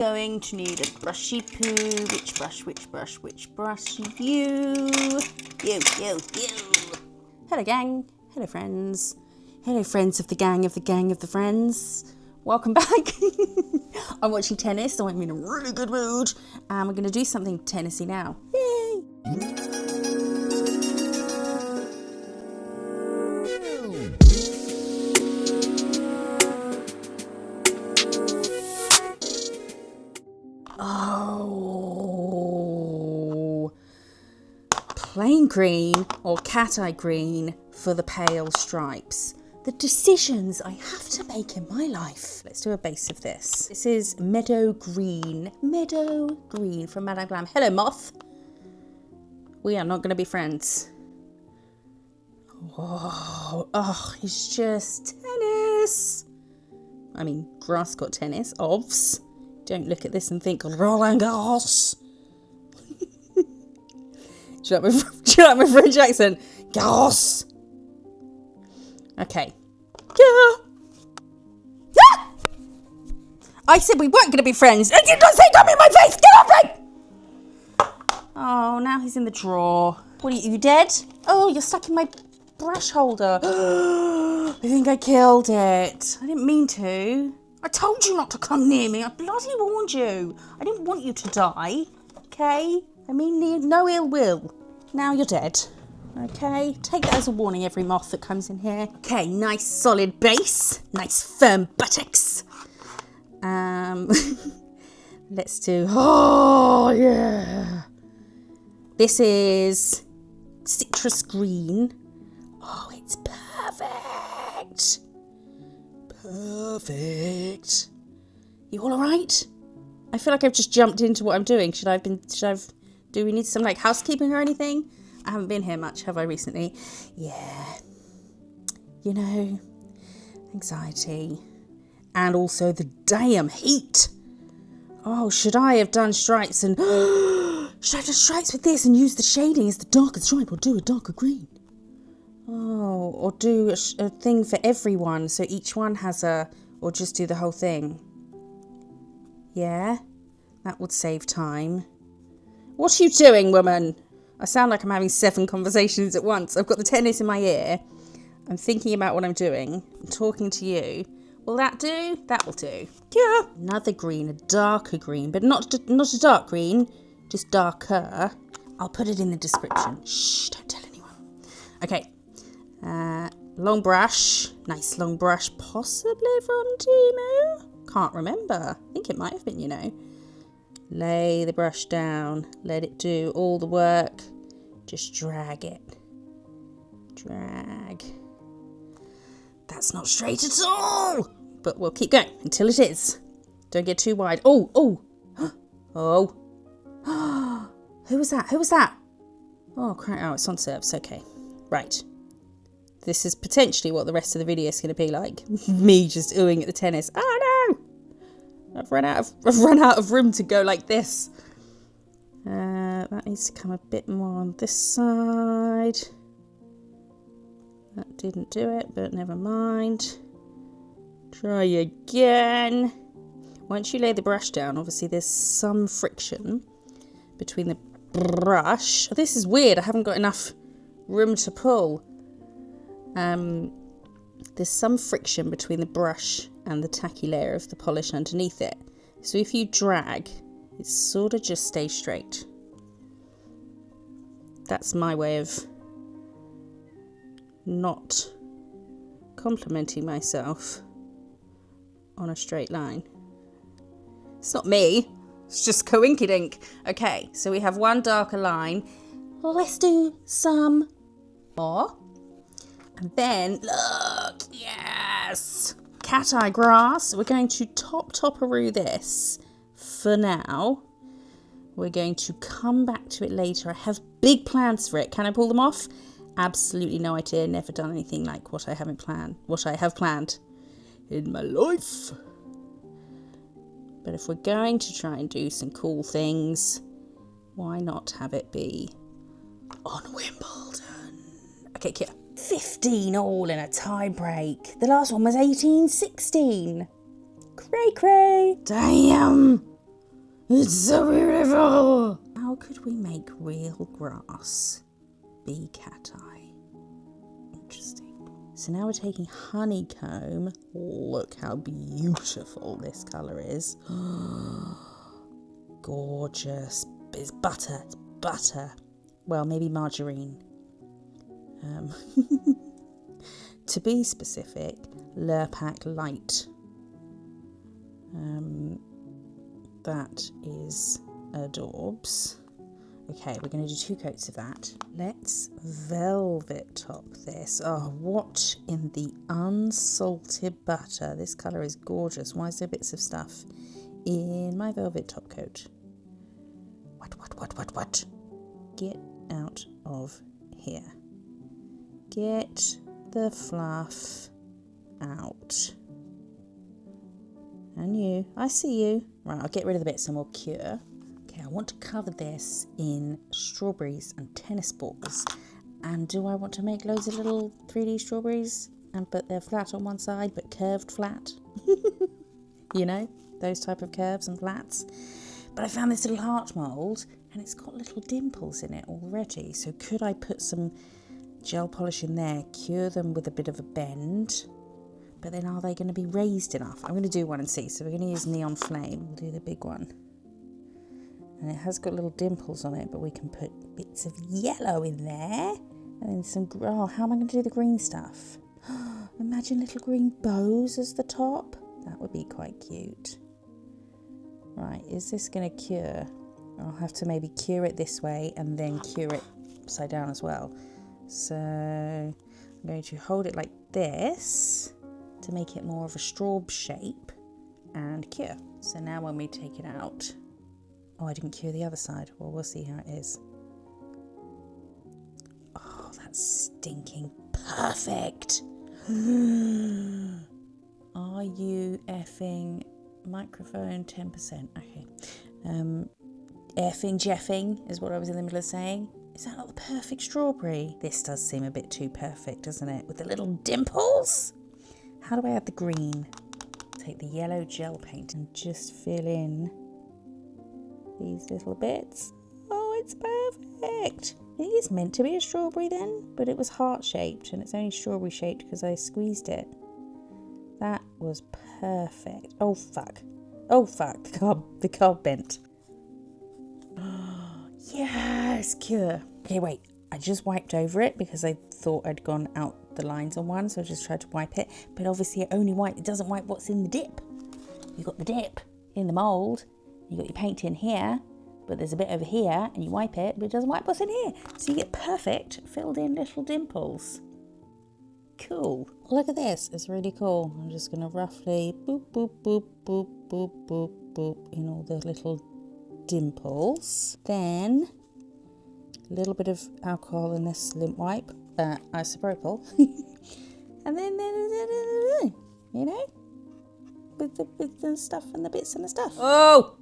Going to need a brushy poo. Which brush? You. Hello gang, hello friends of the gang of the friends. Welcome back. I'm watching tennis, so I'm in a really good mood. And we're gonna do something tennisy now. Yay! Oh, plain green or cateye green for the pale stripes. The decisions I have to make in my life. Let's do a base of this. This is Meadow Green. Meadow Green from Meadow Glam. Hello, moth. We are not going to be friends. Whoa. Oh, it's just tennis. I mean, grass got tennis. Ovs. Don't look at this and think Roland Garros. Do you like my French accent? Garros. Okay. Yeah. Ah! I said we weren't going to be friends. And you don't say come in my face. Get off me. Oh, now he's in the drawer. What are you dead? Oh, you're stuck in my brush holder. I think I killed it. I didn't mean to. I told you not to come near me. I bloody warned you. I didn't want you to die. Okay? I mean no ill will. Now you're dead. Okay? Take that as a warning, every moth that comes in here. Okay, nice solid base. Nice firm buttocks. Let's do... Oh, yeah. This is citrus green. Oh, it's perfect. Perfect. You all right? I feel like I've just jumped into what I'm doing. Do we need some like housekeeping or anything? I haven't been here much, have I, recently? Yeah. You know, anxiety. And also the damn heat. Oh, should I have done stripes and... Should I have done stripes with this and use the shading as the darker stripe or do a darker green? Oh, or do a thing for everyone so each one has a... Or just do the whole thing. Yeah? That would save time. What are you doing, woman? I sound like I'm having 7 conversations at once. I've got the tennis in my ear. I'm thinking about what I'm doing. I'm talking to you. Will that do? That will do. Yeah. Another green, a darker green, but not a dark green, just darker. I'll put it in the description. Shh, don't tell anyone. Okay. Long brush. Nice long brush, possibly from Temu. Can't remember. I think it might have been, you know. Lay the brush down. Let it do all the work. Just drag it. Drag. That's not straight at all. But we'll keep going until it is. Don't get too wide. Oh, oh. Oh. Who was that? Who was that? Oh, crap. Oh, it's on serves. Okay. Right. This is potentially what the rest of the video is going to be like. Me just oohing at the tennis. Oh, no. I've run out of room to go like this. That needs to come a bit more on this side. That didn't do it, but never mind. Try again. Once you lay the brush down, obviously there's some friction between the brush. Oh, this is weird. I haven't got enough room to pull. There's some friction between the brush and the tacky layer of the polish underneath it. So if you drag, it sort of just stays straight. That's my way of not complimenting myself on a straight line. It's not me, it's just coinkydink. Okay, so we have one darker line. Let's do some more. And then, look, yes! Cateye grass. We're going to top-topperoo this for now. We're going to come back to it later. I have big plans for it. Can I pull them off? Absolutely no idea. Never done anything like what I have planned in my life. But if we're going to try and do some cool things, why not have it be on Wimbledon? Okay, Kira. 15 all in a tie break. The last one was 18-16. Cray cray. Damn. It's so beautiful! How could we make real grass be cateye? Interesting. So now we're taking Honeycomb. Look how beautiful this colour is. Gorgeous. It's butter. It's butter. Well, maybe margarine. To be specific, Lurpak Light. That is adorbs. Okay, we're going to do 2 coats of that. Let's velvet top this. Oh, what in the unsalted butter? This colour is gorgeous. Why is there bits of stuff in my velvet top coat? What? Get out of here. Get the fluff out. And you. I see you. Right, I'll get rid of the bits and we'll cure. Okay, I want to cover this in strawberries and tennis balls. And do I want to make loads of little 3D strawberries? But they're flat on one side, but curved flat. You know, those type of curves and flats. But I found this little heart mould and it's got little dimples in it already. So could I put some gel polish in there, cure them with a bit of a bend? But then are they going to be raised enough? I'm going to do one and see. So we're going to use Neon Flame. We'll do the big one. And it has got little dimples on it, but we can put bits of yellow in there. And then some, oh, how am I going to do the green stuff? Imagine little green bows as the top. That would be quite cute. Right, is this going to cure? I'll have to maybe cure it this way and then cure it upside down as well. So I'm going to hold it like this to make it more of a straw shape and cure. So now when we take it out, oh, I didn't cure the other side. Well, we'll see how it is. Oh, that's stinking perfect. Are you effing microphone 10%? Okay. Effing jeffing is what I was in the middle of saying. Is that not the perfect strawberry? This does seem a bit too perfect, doesn't it? With the little dimples. How do I add the green? Take the yellow gel paint and just fill in these little bits. Oh, it's perfect. It is meant to be a strawberry then, but it was heart-shaped and it's only strawberry shaped because I squeezed it. That was perfect. Oh, fuck. Oh, fuck. The card bent. Yes, cure. Okay, wait. I just wiped over it because I thought I'd gone out the lines on one, so I just tried to wipe it. But obviously it doesn't wipe what's in the dip. You've got the dip in the mould, you've got your paint in here, but there's a bit over here, and you wipe it, but it doesn't wipe what's in here. So you get perfect filled in little dimples. Cool. Look at this, it's really cool. I'm just going to roughly boop, boop, boop, boop, boop, boop, boop in all the little dimples. Then a little bit of alcohol in this lint wipe, isopropyl, and then you know, with the stuff and the bits and the stuff. Oh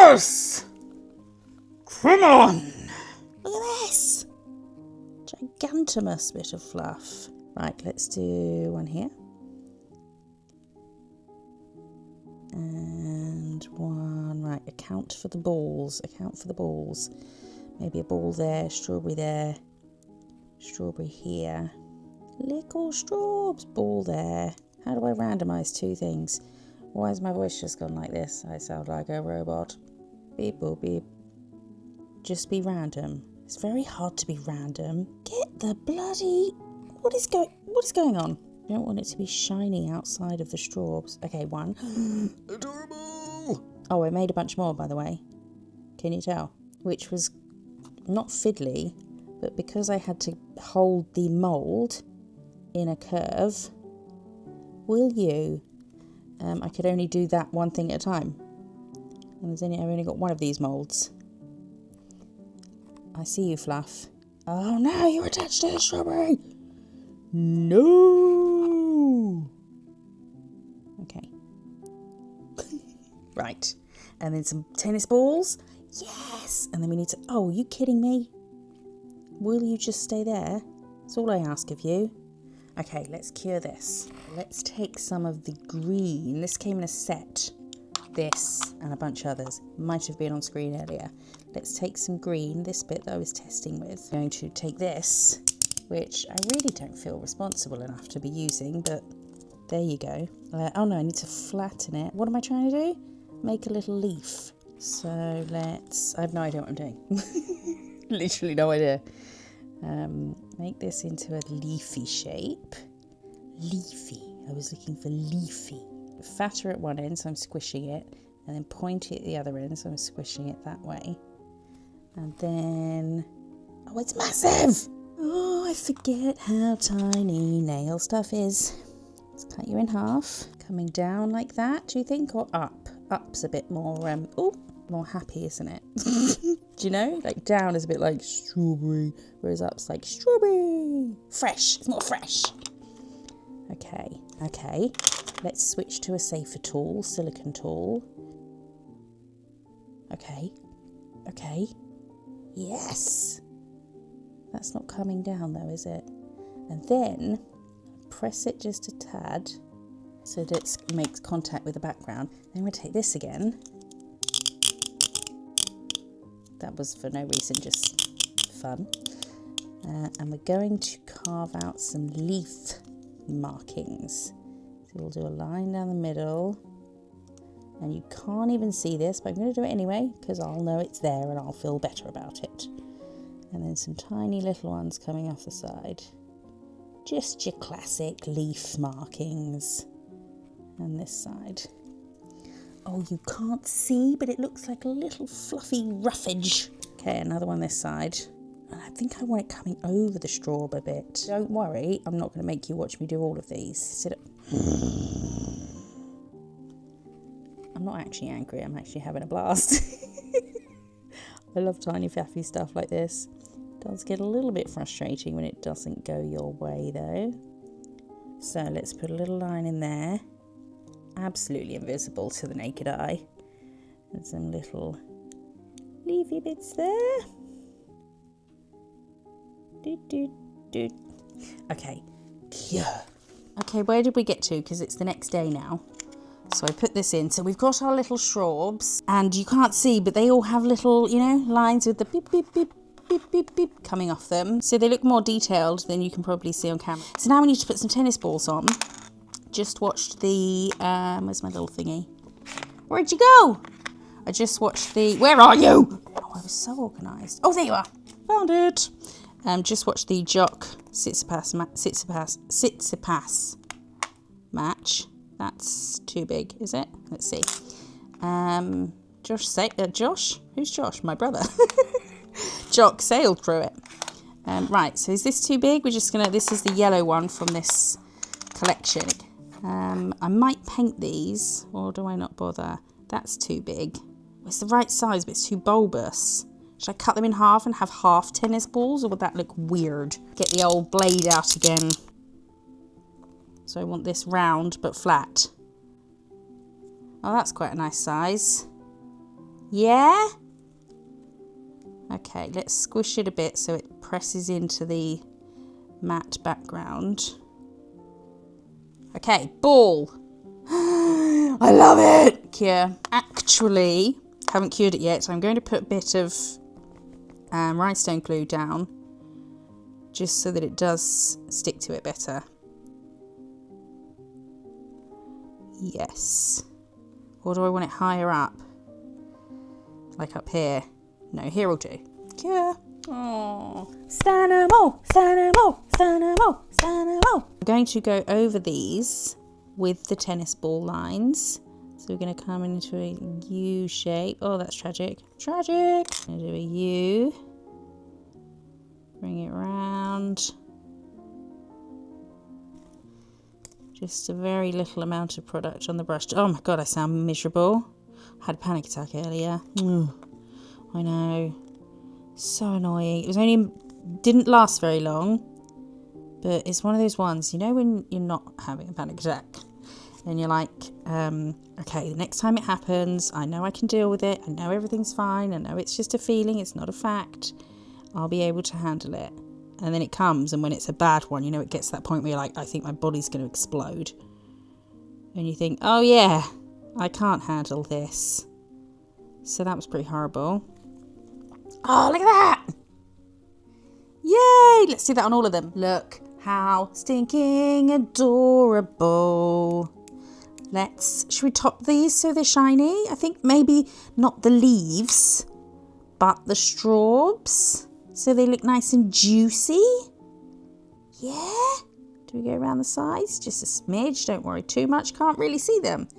yes! Come on! Look at this gigantomous bit of fluff. Right, let's do one here. And one, right, account for the balls. Maybe a ball there, strawberry here. Little straws, ball there. How do I randomise 2 things? Why has my voice just gone like this? I sound like a robot. Beep, boop, beep. Just be random. It's very hard to be random. Get the bloody... What is going on? I don't want it to be shiny outside of the straws. Okay, one. Adorable! Oh, I made a bunch more, by the way. Can you tell? Which was not fiddly, but because I had to hold the mould in a curve, will you? I could only do that one thing at a time. And I've only got one of these moulds. I see you, Fluff. Oh no, you're attached to the strawberry! No! Okay. Right. And then some tennis balls. Yes! And then we need to... Oh, are you kidding me? Will you just stay there? That's all I ask of you. Okay, let's cure this. Let's take some of the green. This came in a set this and a bunch of others. Might have been on screen earlier. Let's take some green, this bit that I was testing with. I'm going to take this, which I really don't feel responsible enough to be using, but there you go. Oh no, I need to flatten it. What am I trying to do? Make a little leaf. So I have no idea what I'm doing. Literally no idea. Make this into a leafy shape. Leafy. I was looking for leafy. Fatter at one end, so I'm squishing it, and then pointy at the other end, so I'm squishing it that way. And then, oh, it's massive! Oh, I forget how tiny nail stuff is. Let's cut you in half. Coming down like that, do you think, or up? Up's a bit more, more happy, isn't it? Do you know? Like down is a bit like strawberry, whereas up's like strawberry. Fresh, it's more fresh. Okay. Let's switch to a safer tool, silicone tool. Okay. Yes! That's not coming down though, is it? And then press it just a tad so that it makes contact with the background. Then we'll take this again. That was for no reason, just fun. And we're going to carve out some leaf markings. So we'll do a line down the middle, and you can't even see this, but I'm going to do it anyway because I'll know it's there and I'll feel better about it. And then some tiny little ones coming off the side. Just your classic leaf markings. And this side. Oh, you can't see, but it looks like a little fluffy roughage. Okay, another one this side. And I think I want it coming over the straw a bit. Don't worry, I'm not going to make you watch me do all of these. Sit up. I'm not actually angry, I'm actually having a blast. I love tiny faffy stuff like this. It does get a little bit frustrating when it doesn't go your way though. So let's put a little line in there. Absolutely invisible to the naked eye. And some little leafy bits there. Okay. Yeah. Okay, where did we get to? Because it's the next day now. So I put this in. So we've got our little shrubs, and you can't see, but they all have little, you know, lines with the beep, beep, beep, beep, beep, beep coming off them. So they look more detailed than you can probably see on camera. So now we need to put some tennis balls on. Just watched the, where's my little thingy? Where'd you go? I just watched the, where are you? Oh, I was so organised. Oh, there you are. Found it. Just watched the Jock Tsitsipas match. That's too big, is it? Let's see. Josh? Who's Josh? My brother. Jock sailed through it. Right, so is this too big? We're just gonna, this is the yellow one from this collection. I might paint these, or do I not bother? That's too big. It's the right size, but it's too bulbous. Should I cut them in half and have half tennis balls, or would that look weird? Get the old blade out again. So I want this round but flat. Oh, that's quite a nice size. Yeah? Okay, let's squish it a bit so it presses into the matte background. Okay, ball. I love it! Cure. Actually, haven't cured it yet, so I'm going to put a bit of rhinestone glue down just so that it does stick to it better. Yes. Or do I want it higher up? Like up here? No, here will do. Cure. Oh, Stanamo, Stanamo, Stanamo, Stanamo. I'm going to go over these with the tennis ball lines. So we're going to come into a U shape. Oh, that's tragic. Tragic. I'm going to do a U. Bring it round. Just a very little amount of product on the brush. Oh my God, I sound miserable. I had a panic attack earlier. I know. So annoying. It was only, didn't last very long, but it's one of those ones, you know, when you're not having a panic attack and you're like, okay, the next time it happens, I know I can deal with it. I know everything's fine. I know it's just a feeling. It's not a fact. I'll be able to handle it. And then it comes, and when it's a bad one, you know, it gets to that point where you're like, I think my body's going to explode. And you think, oh yeah, I can't handle this. So that was pretty horrible. Oh, look at that! Yay! Let's do that on all of them. Look how stinking adorable. Should we top these so they're shiny? I think maybe not the leaves, but the straws. So they look nice and juicy. Yeah? Do we go around the sides? Just a smidge, don't worry too much. Can't really see them.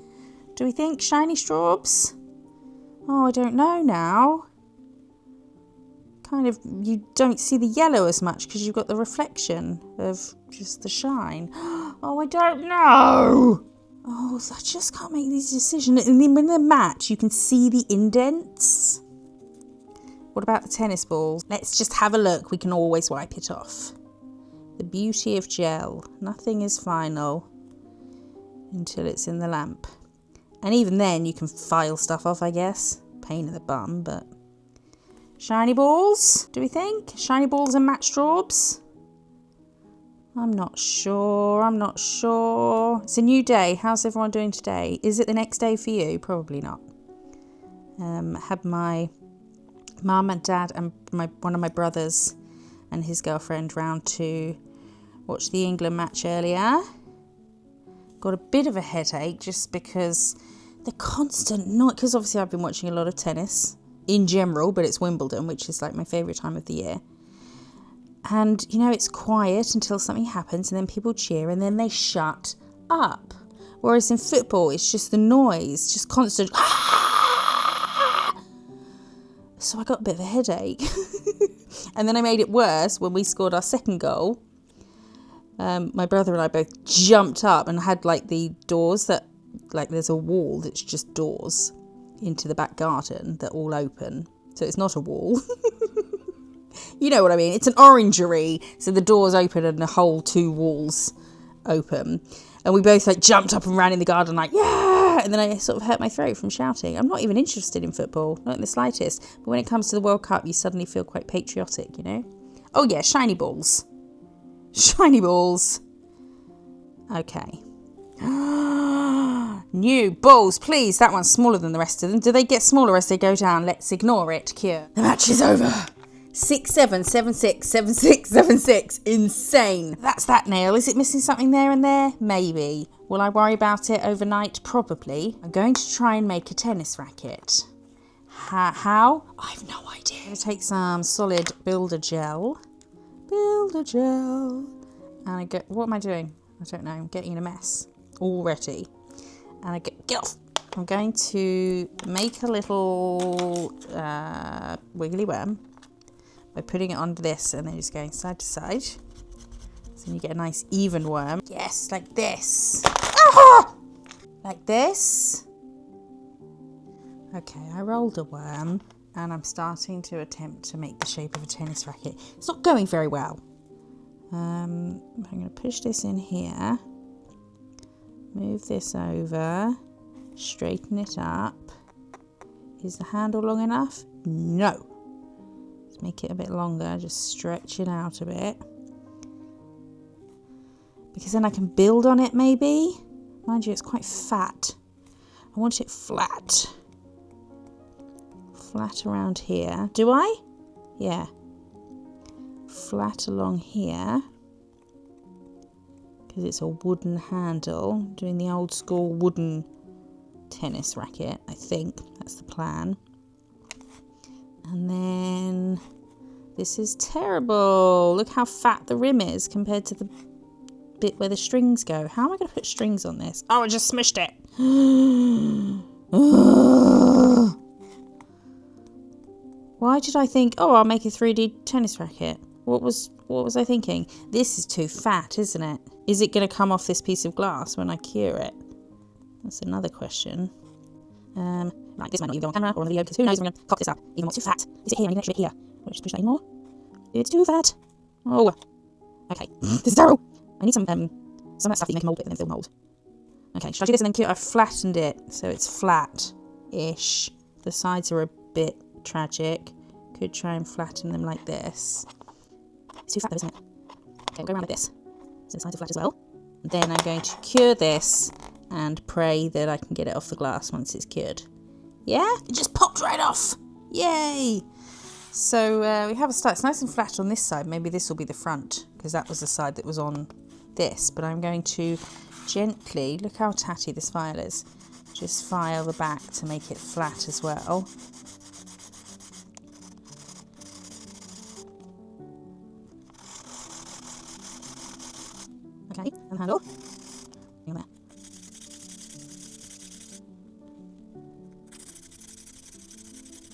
Do we think shiny straws? Oh, I don't know now. Kind of, you don't see the yellow as much because you've got the reflection of just the shine. Oh, I don't know. Oh, I just can't make these decisions. And then when they're matte, you can see the indents. What about the tennis balls? Let's just have a look. We can always wipe it off. The beauty of gel. Nothing is final until it's in the lamp. And even then, you can file stuff off, I guess. Pain in the bum, but... Shiny balls, do we think? Shiny balls and matte straws? I'm not sure. It's a new day. How's everyone doing today? Is it the next day for you? Probably not. Had my mum and dad and one of my brothers and his girlfriend round to watch the England match earlier. Got a bit of a headache just because the constant noise, because obviously I've been watching a lot of tennis in general, but it's Wimbledon, which is like my favourite time of the year. And, you know, it's quiet until something happens and then people cheer and then they shut up. Whereas in football, it's just the noise, just constant. So I got a bit of a headache. And then I made it worse when we scored our second goal. My brother and I both jumped up and had like the doors that, like there's a wall that's just doors into the back garden that all open. So it's not a wall. You know what I mean? It's an orangery. So the doors open and the whole two walls open. And we both like jumped up and ran in the garden like, yeah! And then I sort of hurt my throat from shouting. I'm not even interested in football, not in the slightest. But when it comes to the World Cup, you suddenly feel quite patriotic, you know? Oh yeah, shiny balls. Shiny balls. Okay. New balls, please. That one's smaller than the rest of them. Do they get smaller as they go down? Let's ignore it. Cure. The match is over. 6-7, 7-6, 7-6, 7-6. Insane. That's that nail. Is it missing something there and there? Maybe. Will I worry about it overnight? Probably. I'm going to try and make a tennis racket. How? I have no idea. I'm going to take some solid builder gel. And I get, what am I doing? I don't know. I'm getting in a mess already. And I get off. I'm going to make a little wiggly worm by putting it on this and then just going side to side. So you get a nice even worm. Yes, like this. Ah! Like this. Okay, I rolled a worm and I'm starting to attempt to make the shape of a tennis racket. It's not going very well. I'm going to push this in here. Move this over. Straighten it up. Is the handle long enough? No. Let's make it a bit longer. Just stretch it out a bit. Because then I can build on it maybe. Mind you, it's quite fat. I want it flat. Flat around here. Do I? Yeah. Flat along here. Because it's a wooden handle. Doing the old school wooden tennis racket, I think. That's the plan. And then this is terrible. Look how fat the rim is compared to the bit where the strings go. How am I going to put strings on this? Oh, I just smushed it. Why did I think, oh, I'll make a 3D tennis racket? What was I thinking? This is too fat, isn't it? Is it going to come off this piece of glass when I cure it? That's another question. Right, this might not even go on camera or on the video because who knows, I'm going to pop this up. Even more, it's too fat. Is it here? I need an extra bit here. Will I just push that in more? It's too fat. Oh, okay. This is terrible. I need some of that stuff that you make a mould with and then fill mould. Okay, should I do this and then cure? I've flattened it so it's flat-ish. The sides are a bit tragic. Could try and flatten them like this. It's too fat though, isn't it? Okay, we'll go around like this. So the sides are flat as well. And then I'm going to cure this and pray that I can get it off the glass once it's cured. Yeah, it just popped right off. Yay! So we have a start. It's nice and flat on this side. Maybe this will be the front because that was the side that was on this. But I'm going to gently, look how tatty this file is, just file the back to make it flat as well. Okay, and the handle. There.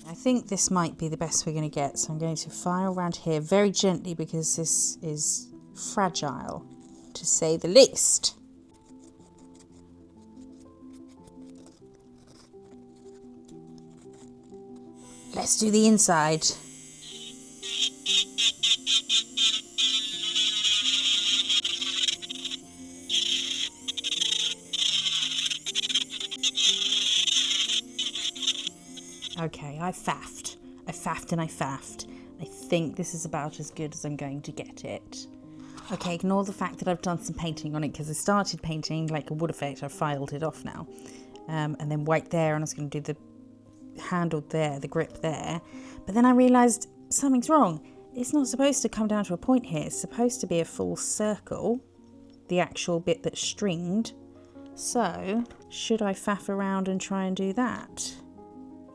I think this might be the best we're going to get, so I'm going to file around here very gently because this is fragile, to say the least. Let's do the inside. Okay, I faffed and I faffed. I think this is about as good as I'm going to get it. Okay, ignore the fact that I've done some painting on it because I started painting like a wood effect. I've filed it off now. And then white there, and I was going to do the handle there, the grip there. But then I realised something's wrong. It's not supposed to come down to a point here. It's supposed to be a full circle, the actual bit that's stringed. So, should I faff around and try and do that?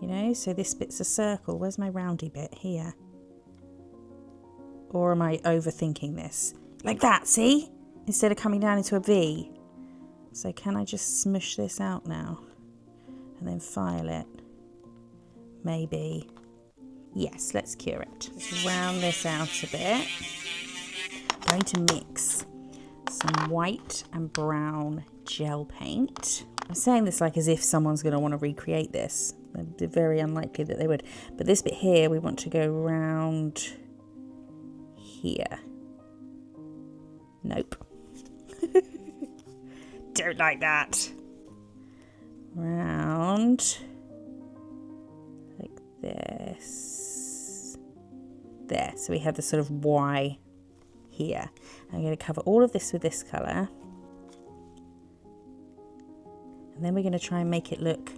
You know, so this bit's a circle. Where's my roundy bit? Here. Or am I overthinking this? Like that, see? Instead of coming down into a V. So can I just smush this out now? And then file it? Maybe. Yes, let's cure it. Just round this out a bit. I'm going to mix some white and brown gel paint. I'm saying this like as if someone's going to want to recreate this. They're very unlikely that they would. But this bit here, we want to go round here. Nope. Don't like that. Round like this. There. So we have the sort of Y here. I'm going to cover all of this with this colour. And then we're going to try and make it look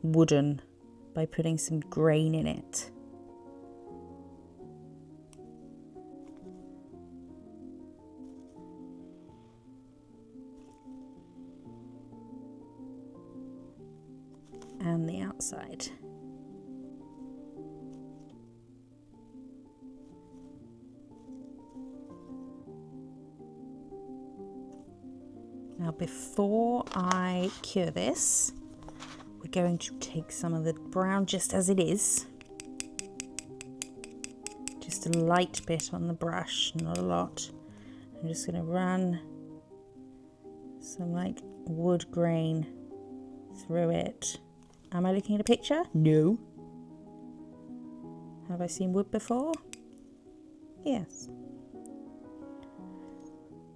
wooden by putting some grain in it. And the outside. Now before I cure this, we're going to take some of the brown just as it is. Just a light bit on the brush, not a lot. I'm just going to run some like wood grain through it. Am I looking at a picture? No. Have I seen wood before? Yes.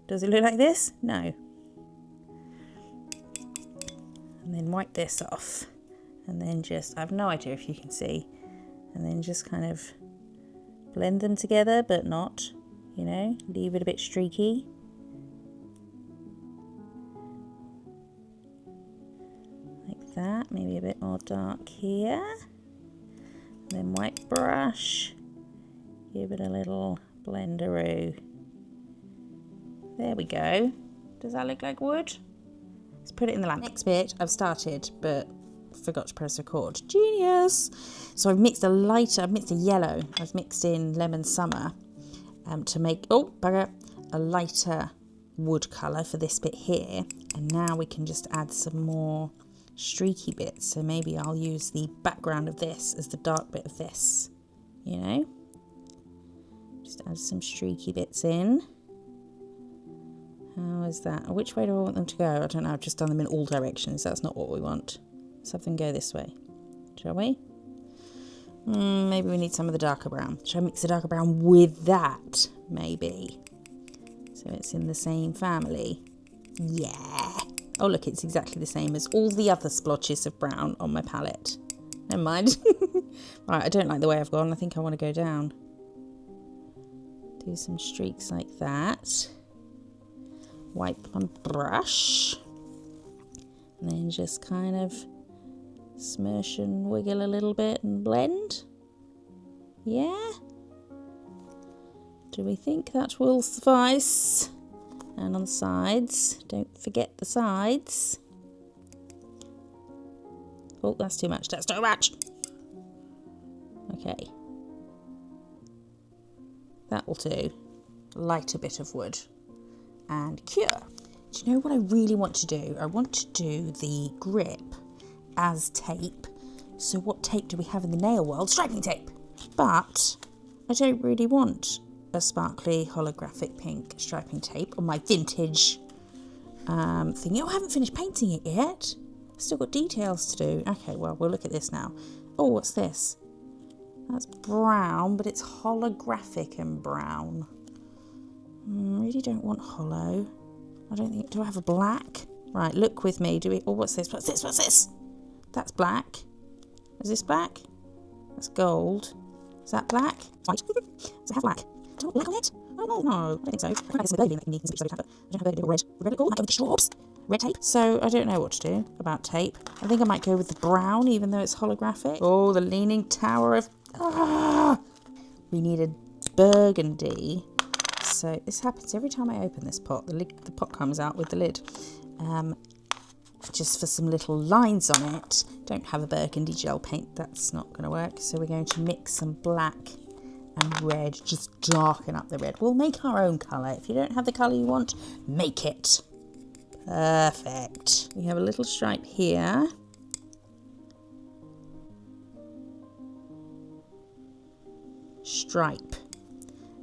Does it look like this? No. And then wipe this off. And then just, I have no idea if you can see. And then just kind of blend them together, but not, you know, leave it a bit streaky. Like that, maybe a bit more dark here. And then white brush, give it a little blenderoo. There we go. Does that look like wood? Let's put it in the lamp. Next bit I've started, but forgot to press record. Genius! So I've mixed a yellow. I've mixed in lemon summer to make, oh bugger, a lighter wood colour for this bit here. And now we can just add some more streaky bits. So maybe I'll use the background of this as the dark bit of this, you know? Just add some streaky bits in. How is that? Which way do I want them to go? I don't know. I've just done them in all directions. That's not what we want. Let's have them go this way. Shall we? Maybe we need some of the darker brown. Shall I mix the darker brown with that? Maybe. So it's in the same family. Yeah. Oh, look, it's exactly the same as all the other splotches of brown on my palette. Never mind. Right, I don't like the way I've gone. I think I want to go down. Do some streaks like that. Wipe my brush. And then just kind of smush and wiggle a little bit and blend. Yeah? Do we think that will suffice? And on the sides, don't forget the sides. Oh, that's too much, that's too much. Okay. That will do. Light a bit of wood. And cure. Do you know what I really want to do? I want to do the grip as tape. So what tape do we have in the nail world? Striping tape. But I don't really want a sparkly holographic pink striping tape on my vintage thingy. Oh, I haven't finished painting it yet. I've still got details to do. Okay, well, we'll look at this now. Oh, what's this? That's brown, but it's holographic and brown. Really don't want hollow. I don't think, do I have a black? Right, look with me. Do we, oh, what's this? What's this? What's this? That's black. Is this black? That's gold. Is that black? White. Does it have black? Do I want black on it? Oh, no, I don't think so. I might have some burgundy that can be some but I don't have burgundy or red. Red look cool. I might go with the straws. Red tape. So I don't know what to do about tape. I think I might go with the brown, even though it's holographic. Oh, the Leaning Tower of... Ah! We need a burgundy. So this happens every time I open this pot. The pot comes out with the lid. Just for some little lines on it. Don't have a burgundy gel paint. That's not going to work. So we're going to mix some black and red. Just darken up the red. We'll make our own colour. If you don't have the colour you want, make it. Perfect. We have a little stripe here. Stripe.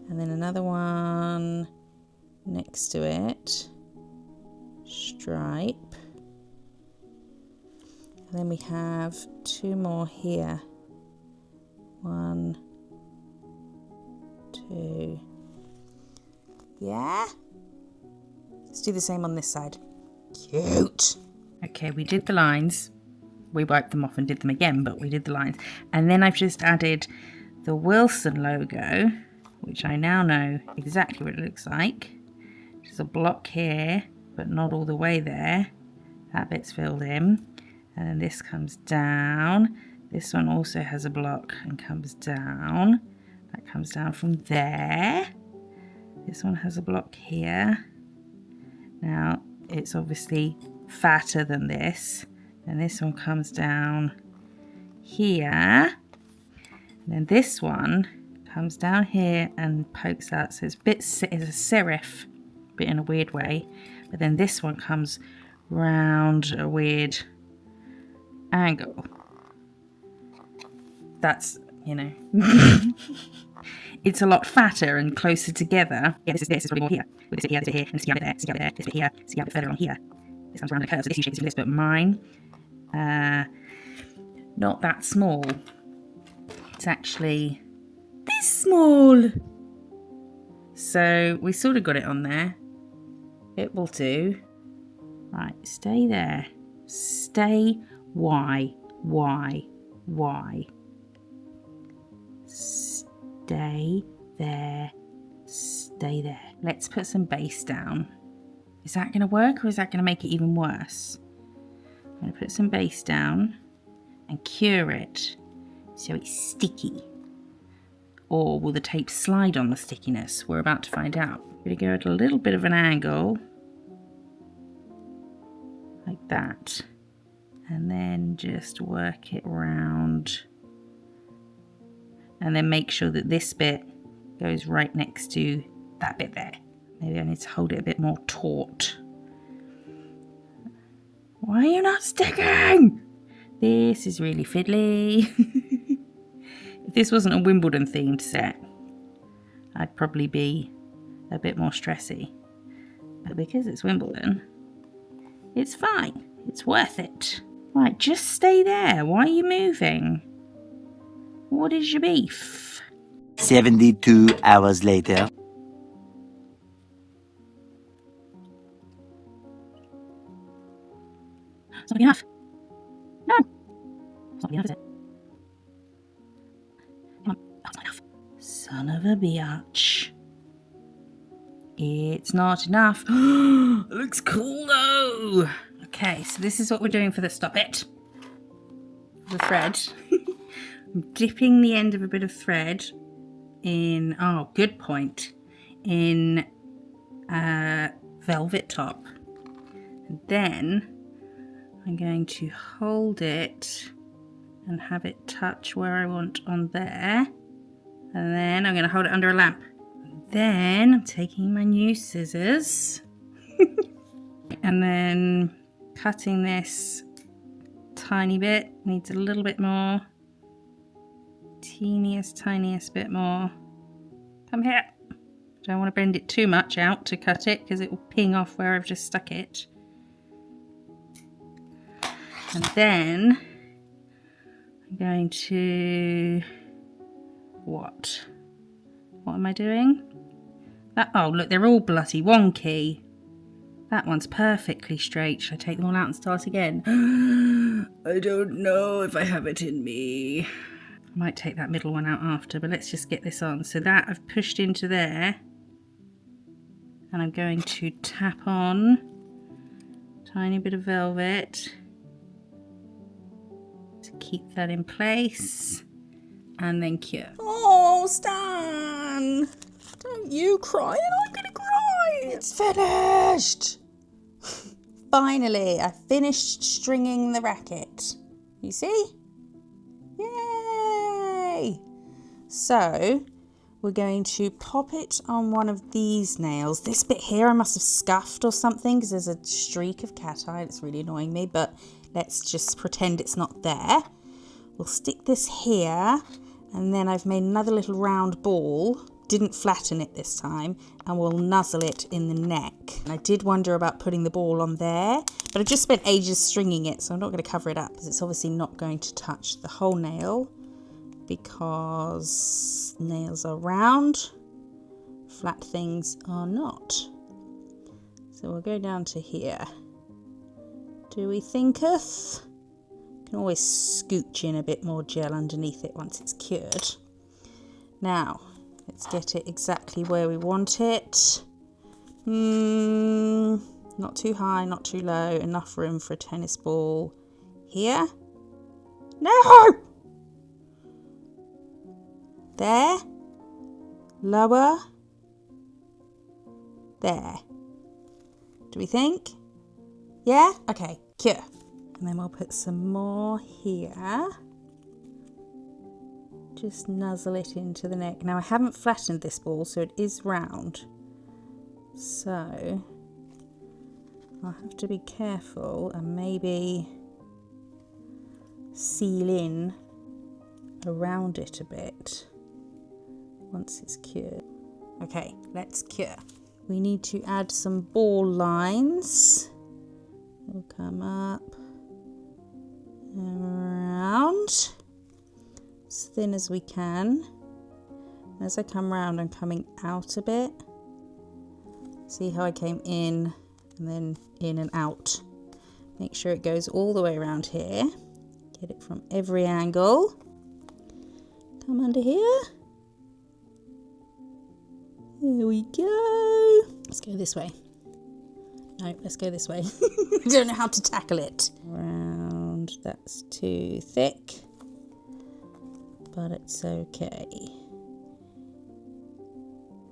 And then another one next to it. Stripe. And then we have two more here. 1, 2. Yeah? Let's do the same on this side. Cute. Okay, we did the lines. We wiped them off and did them again, but we did the lines. And then I've just added the Wilson logo, which I now know exactly what it looks like. There's a block here, but not all the way there. That bit's filled in. And then this comes down. This one also has a block and comes down. That comes down from there. This one has a block here. Now, it's obviously fatter than this. And this one comes down here. And then this one comes down here and pokes out. So it's a serif, but in a weird way. But then this one comes round a weird angle. That's, you know, it's a lot fatter and closer together. Yeah, this is probably more here. With this bit here, this bit here, and this bit there, this bit there, this bit here, this bit further on here. This comes around the curve, so this usually is this, but mine, not that small. It's actually this small. So we sort of got it on there. It will do. Right, stay there. Stay. Why? Stay there. Stay there. Let's put some base down. Is that going to work, or is that going to make it even worse? I'm going to put some base down and cure it so it's sticky. Or will the tape slide on the stickiness? We're about to find out. I'm going to go at a little bit of an angle. Like that. And then just work it round. And then make sure that this bit goes right next to that bit there. Maybe I need to hold it a bit more taut. Why are you not sticking? This is really fiddly. If this wasn't a Wimbledon themed set, I'd probably be a bit more stressy. But because it's Wimbledon, it's fine. It's worth it. Right, just stay there. Why are you moving? What is your beef? 72 hours later. It's not enough. No. It's not enough, is it? Come on. Oh, it's not enough. Son of a biatch. It's not enough. It looks cool though. Okay, so this is what we're doing for the stop it. The thread. I'm dipping the end of a bit of thread in, oh, good point, in a velvet top. And then I'm going to hold it and have it touch where I want on there. And then I'm going to hold it under a lamp. And then I'm taking my new scissors and then cutting this tiny bit. Needs a little bit more. Tiniest bit more. Come here. Don't want to bend it too much out to cut it because it will ping off where I've just stuck it. And then I'm going to, what am I doing? Oh look, they're all bloody wonky. That one's perfectly straight. Should I take them all out and start again? I don't know if I have it in me. I might take that middle one out after, but let's just get this on. So that I've pushed into there. And I'm going to tap on a tiny bit of velvet to keep that in place. And then cure. Oh, Stan! Don't you cry and I'm gonna cry! It's finished! Finally, I finished stringing the racket. You see? Yay! So, we're going to pop it on one of these nails. This bit here I must have scuffed or something because there's a streak of cateye. It's really annoying me, but let's just pretend it's not there. We'll stick this here, and then I've made another little round ball. Didn't flatten it this time, and we'll nuzzle it in the neck. And I did wonder about putting the ball on there, but I just spent ages stringing it, so I'm not going to cover it up because it's obviously not going to touch the whole nail because nails are round, flat things are not. So we'll go down to here. Do we thinketh? Can always scooch in a bit more gel underneath it once it's cured. Now, let's get it exactly where we want it. Not too high, not too low. Enough room for a tennis ball. Here. No! There. Lower. There. Do we think? Yeah? Okay, cure. And then we'll put some more here. Just nuzzle it into the neck. Now I haven't flattened this ball, so it is round. So I'll have to be careful and maybe seal in around it a bit once it's cured. Okay, let's cure. We need to add some ball lines. We'll come up and around. As thin as we can. As I come round, I'm coming out a bit. See how I came in and then in and out. Make sure it goes all the way around here. Get it from every angle. Come under here. There we go. Let's go this way. No, let's go this way. I don't know how to tackle it. Round, that's too thick. But it's okay.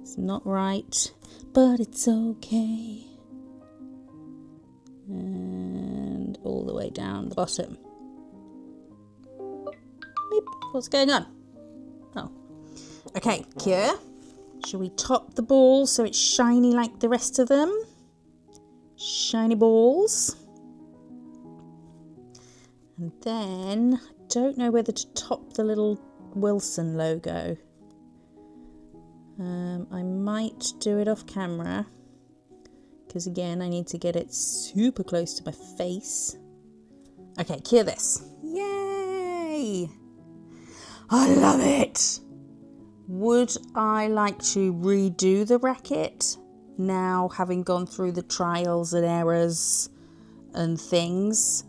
It's not right, but it's okay. And all the way down the bottom. Beep. What's going on? Oh. Okay, cure. Shall we top the ball so it's shiny like the rest of them? Shiny balls. And then, I don't know whether to top the little Wilson logo. I might do it off camera because again I need to get it super close to my face. Okay, cure this. Yay! I love it! Would I like to redo the racket now, having gone through the trials and errors and things?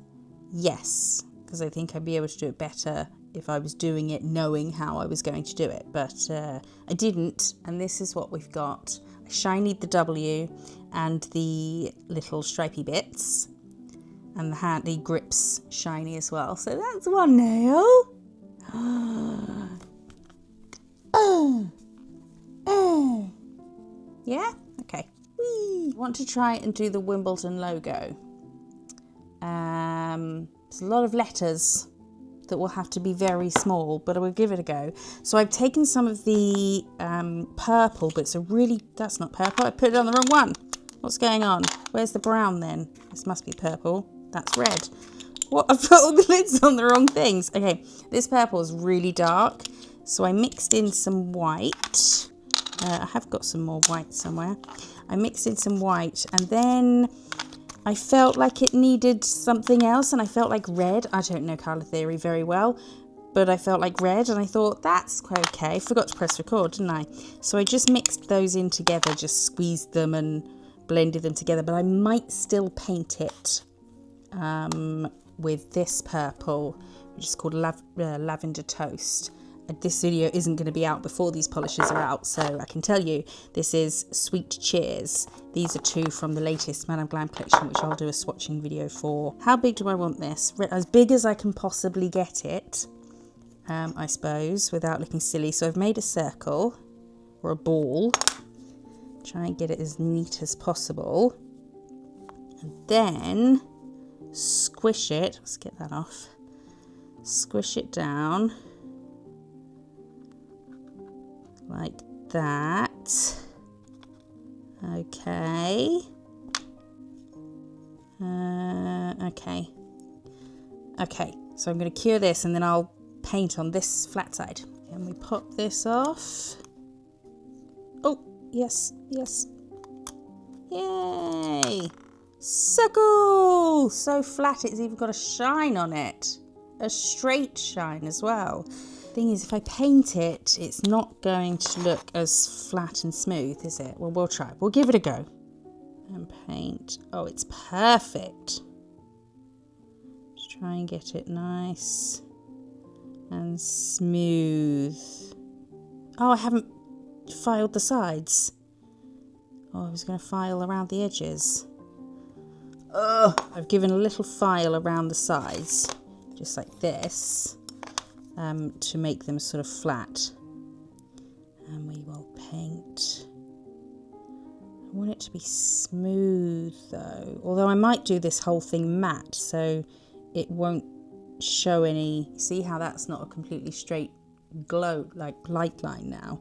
Yes, because I think I'd be able to do it better if I was doing it knowing how I was going to do it, but I didn't, and this is what we've got. I shinied the W and the little stripy bits, And the grip's shiny as well. So that's one nail. Yeah? Okay. Whee! I want to try and do the Wimbledon logo. There's a lot of letters that will have to be very small, but I will give it a go. So I've taken some of the purple, but that's not purple. I put it on the wrong one. What's going on? Where's the brown then? This must be purple. That's red. What? I've put all the lids on the wrong things. Okay, this purple is really dark. So I mixed in some white. I have got some more white somewhere. I mixed in some white, and then I felt like it needed something else, and I felt like red. I don't know colour theory very well, but I felt like red, and I thought that's okay. Forgot to press record, didn't I? So I just mixed those in together, just squeezed them and blended them together, but I might still paint it with this purple, which is called Lavender Toast. This video isn't going to be out before these polishes are out, so I can tell you this is Sweet Cheers. These are 2 from the latest Meadow Glam collection, which I'll do a swatching video for. How big do I want this? As big as I can possibly get it, I suppose, without looking silly. So I've made a circle, or a ball. Try and get it as neat as possible. And then squish it. Let's get that off. Squish it down. Like that. Okay. Okay, so I'm going to cure this and then I'll paint on this flat side. And we pop this off. Oh, yes. Yay! Circle! So flat it's even got a shine on it. A straight shine as well. Thing is, if I paint it, it's not going to look as flat and smooth, is it? Well, we'll try. We'll give it a go. And paint. Oh, it's perfect. Just try and get it nice and smooth. Oh, I haven't filed the sides. Oh, I was going to file around the edges. I've given a little file around the sides, just like this. To make them sort of flat, and we will paint. I want it to be smooth though, although I might do this whole thing matte so it won't show any. See how that's not a completely straight glow like light line now,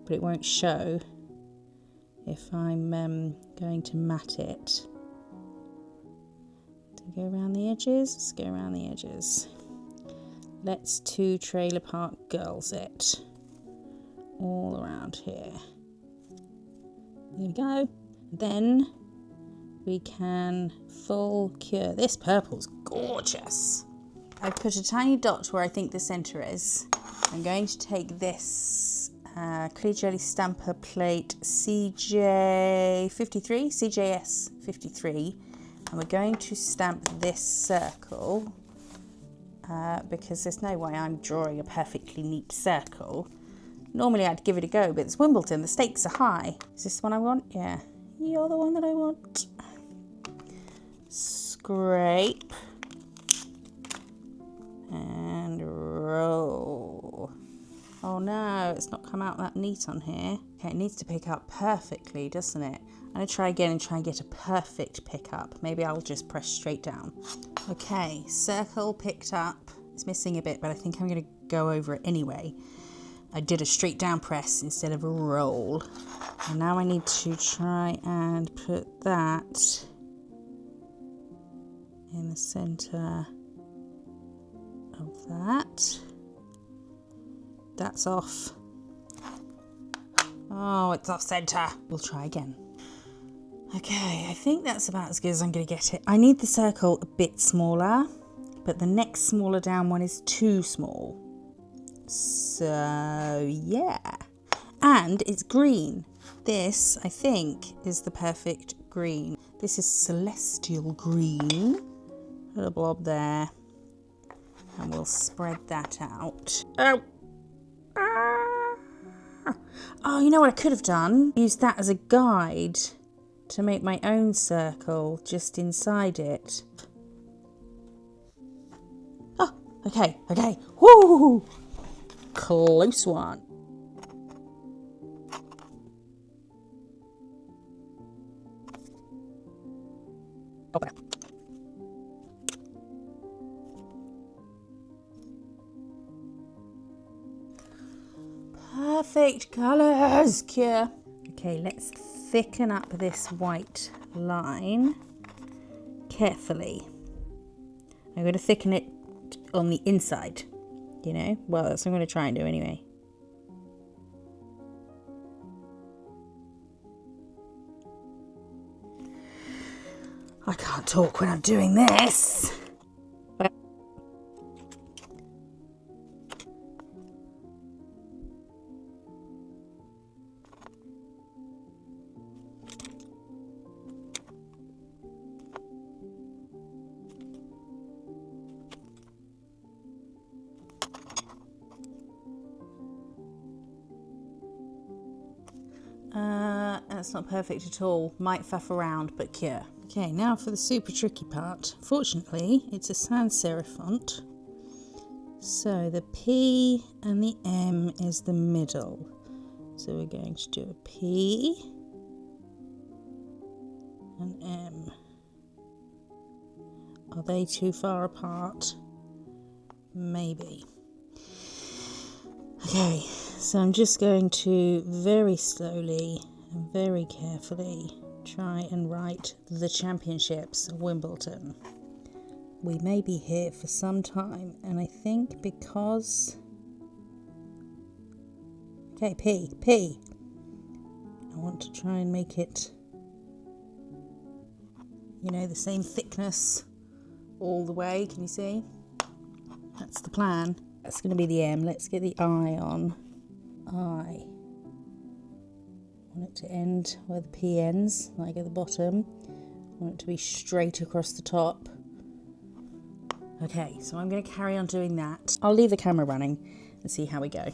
but it won't show if I'm going to matte it. To go around the edges, let's go around the edges. Let's 2 Trailer Park Girls it all around here. There we go. Then we can full cure. This purple's gorgeous. I've put a tiny dot where I think the centre is. I'm going to take this Clear Jelly Stamper Plate CJS 53, and we're going to stamp this circle. Because there's no way I'm drawing a perfectly neat circle. Normally I'd give it a go, but it's Wimbledon, the stakes are high. Is this the one I want? Yeah. You're the one that I want. Scrape. And roll. Oh no, it's not come out that neat on here. Okay, it needs to pick up perfectly, doesn't it? I'm going to try again and try and get a perfect pickup. Maybe I'll just press straight down. Okay, circle picked up. It's missing a bit, but I think I'm going to go over it anyway. I did a straight down press instead of a roll. And now I need to try and put that in the centre of that. That's off. Oh, it's off centre. We'll try again. Okay, I think that's about as good as I'm going to get it. I need the circle a bit smaller, but the next smaller down one is too small. So, yeah. And it's green. This, I think, is the perfect green. This is Celestial Green. A little blob there. And we'll spread that out. Oh! Oh, you know what I could have done? Use that as a guide to make my own circle just inside it. Okay, okay. Woo! Close one. Open up. Perfect colours, Cure. Okay, let's thicken up this white line carefully. I'm going to thicken it on the inside, you know? Well, that's what I'm going to try and do anyway. I can't talk when I'm doing this. That's not perfect at all. Might faff around, but cure. Okay, now for the super tricky part. Fortunately, it's a sans serif font. So the P and the M is the middle. So we're going to do a P and M. Are they too far apart? Maybe. Okay, so I'm just going to very slowly and very carefully try and write the championships of Wimbledon. We may be here for some time, and I think because... Okay, P. I want to try and make it, you know, the same thickness all the way. Can you see? That's the plan. That's going to be the M. Let's get the I on. I want it to end where the P ends, like at the bottom. I want it to be straight across the top. Okay, so I'm going to carry on doing that. I'll leave the camera running and see how we go.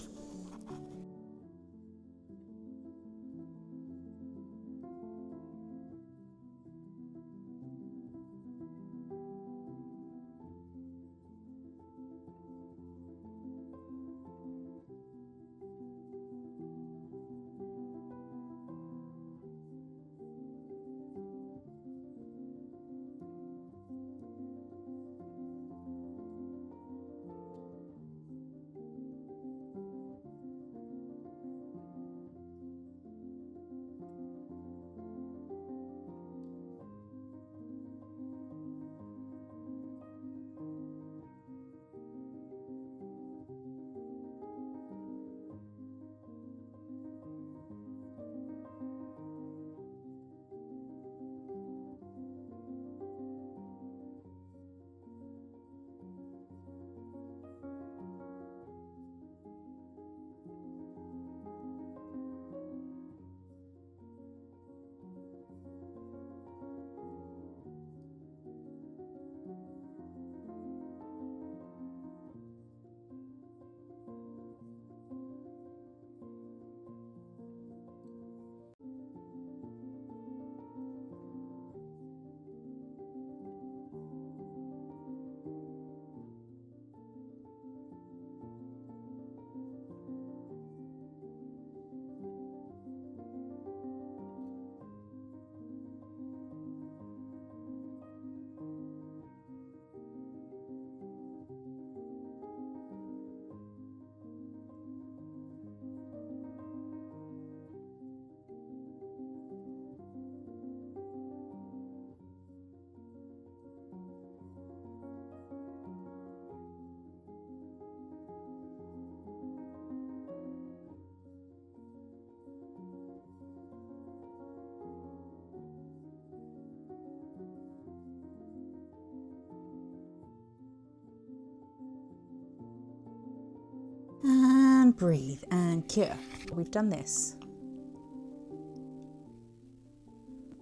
And breathe and cure. We've done this.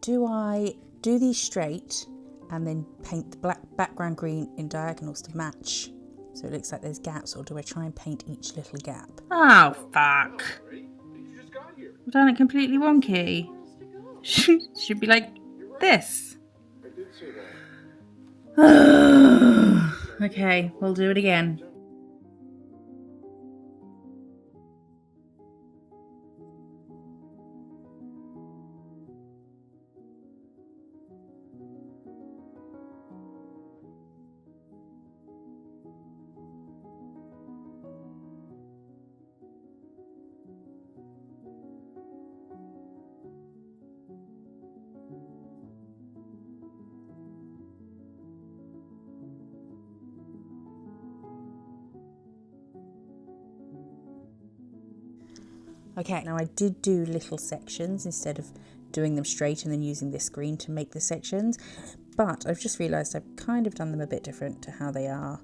Do I do these straight and then paint the black background green in diagonals to match so it looks like there's gaps, or do I try and paint each little gap? Oh fuck. I've done it completely wonky. Should be like this. Okay, we'll do it again. Okay, now I did do little sections instead of doing them straight and then using this screen to make the sections, but I've just realised I've kind of done them a bit different to how they are.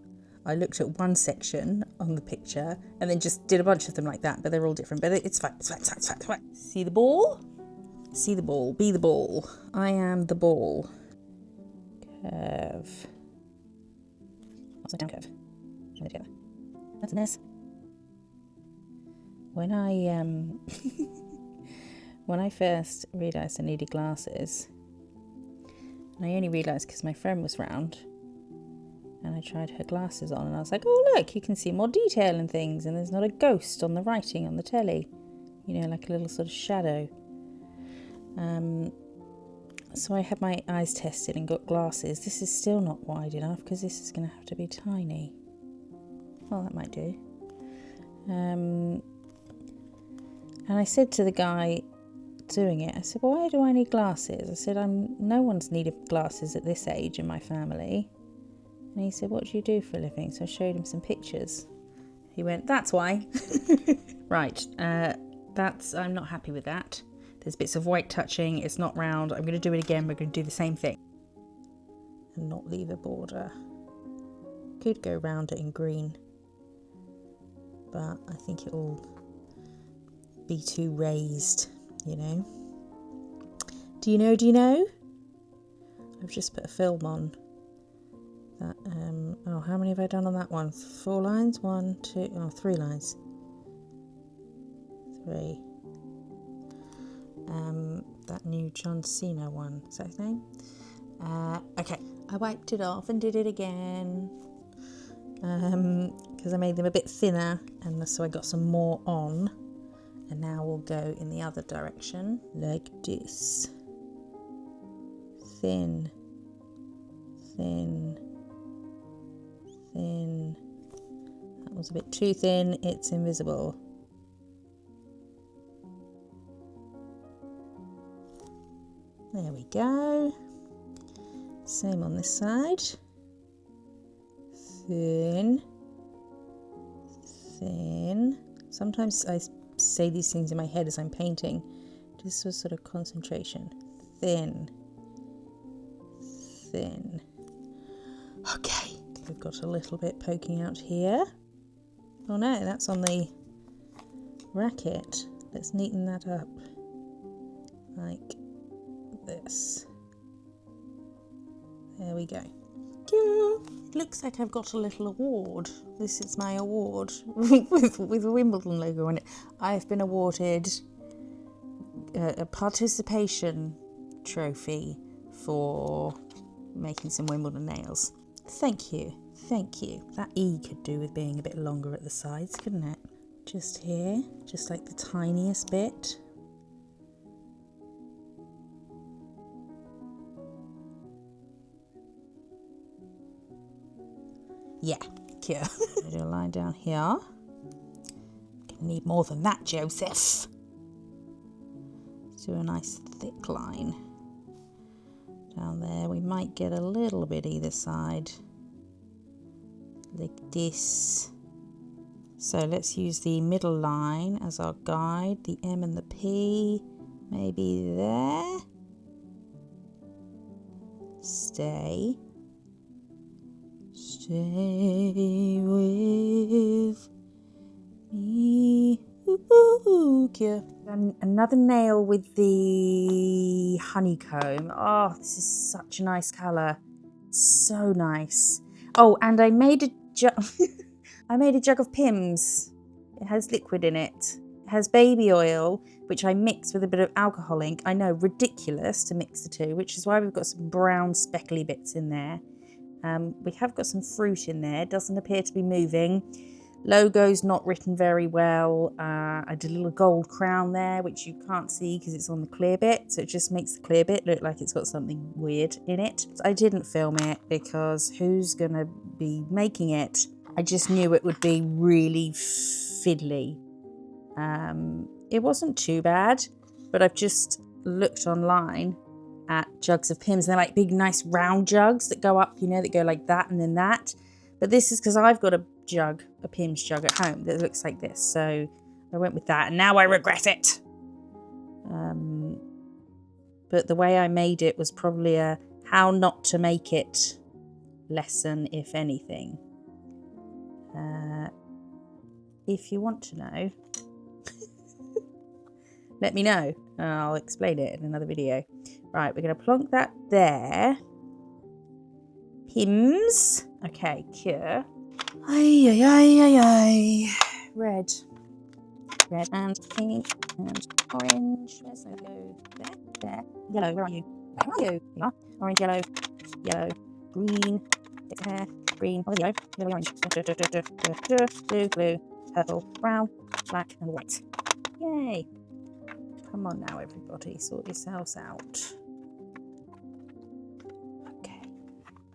I looked at one section on the picture and then just did a bunch of them like that, but they're all different, but it's fine, it's fine, it's fine, it's fine, it's fine. See the ball? See the ball, be the ball. I am the ball. Curve. Upside down curve. Join it together. That's a mess. When I first realised I needed glasses, and I only realised because my friend was round, and I tried her glasses on, and I was like, oh look, you can see more detail and things, and there's not a ghost on the writing on the telly, you know, like a little sort of shadow. So I had my eyes tested and got glasses. This is still not wide enough because this is going to have to be tiny. Well, that might do. And I said to the guy doing it, I said, why do I need glasses? I said, no one's needed glasses at this age in my family. And he said, what do you do for a living? So I showed him some pictures. He went, that's why. Right, I'm not happy with that. There's bits of white touching, it's not round. I'm going to do it again, we're going to do the same thing. And not leave a border. Could go round it in green, but I think it'll be too raised, you know. Do you know? I've just put a film on that. How many have I done on that one? 4 lines? 1, 2, 3 lines. 3. That new John Cena one, is that his name? Okay, I wiped it off and did it again because I made them a bit thinner, and so I got some more on. And now we'll go in the other direction, like this. Thin, thin, thin. That was a bit too thin, it's invisible. There we go. Same on this side. Thin, thin. Sometimes I say these things in my head as I'm painting. This was sort of concentration. Thin, thin. Okay, we've got a little bit poking out here. Oh no, that's on the racket. Let's neaten that up like this. There we go. Looks like I've got a little award. This is my award with a Wimbledon logo on it. I've been awarded a participation trophy for making some Wimbledon nails. Thank you. That E could do with being a bit longer at the sides, couldn't it? Just here, just like the tiniest bit. Yeah, cure. Do a line down here. Gonna need more than that, Joseph. Do a nice thick line down there. We might get a little bit either side, like this. So let's use the middle line as our guide. The M and the P, maybe there. Stay with me. Cure. And another nail with the honeycomb. Oh, this is such a nice colour. So nice. Oh, and I made a jug. I made a jug of Pimms. It has liquid in it. It has baby oil, which I mixed with a bit of alcohol ink. I know, ridiculous to mix the two, which is why we've got some brown speckly bits in there. We have got some fruit in there. Doesn't appear to be moving. Logo's not written very well. I did a little gold crown there, which you can't see because it's on the clear bit. So it just makes the clear bit look like it's got something weird in it. I didn't film it because who's going to be making it? I just knew it would be really fiddly. It wasn't too bad, but I've just looked online at jugs of Pimms. They're like big, nice round jugs that go up, you know, that go like that and then that. But this is because I've got a Pimms jug at home that looks like this. So I went with that and now I regret it. But the way I made it was probably a how not to make it lesson, if anything. If you want to know, let me know and I'll explain it in another video. Right, we're going to plonk that there. Pimms. Okay, cure. Red and pink and orange. Where's that go? There. Yellow, where are you? Where are you? You are. Orange, yellow, green. It's hair. Green, oh, yellow, orange. Blue, purple, brown, black, and white. Yay! Come on now, everybody, sort yourselves out. Okay.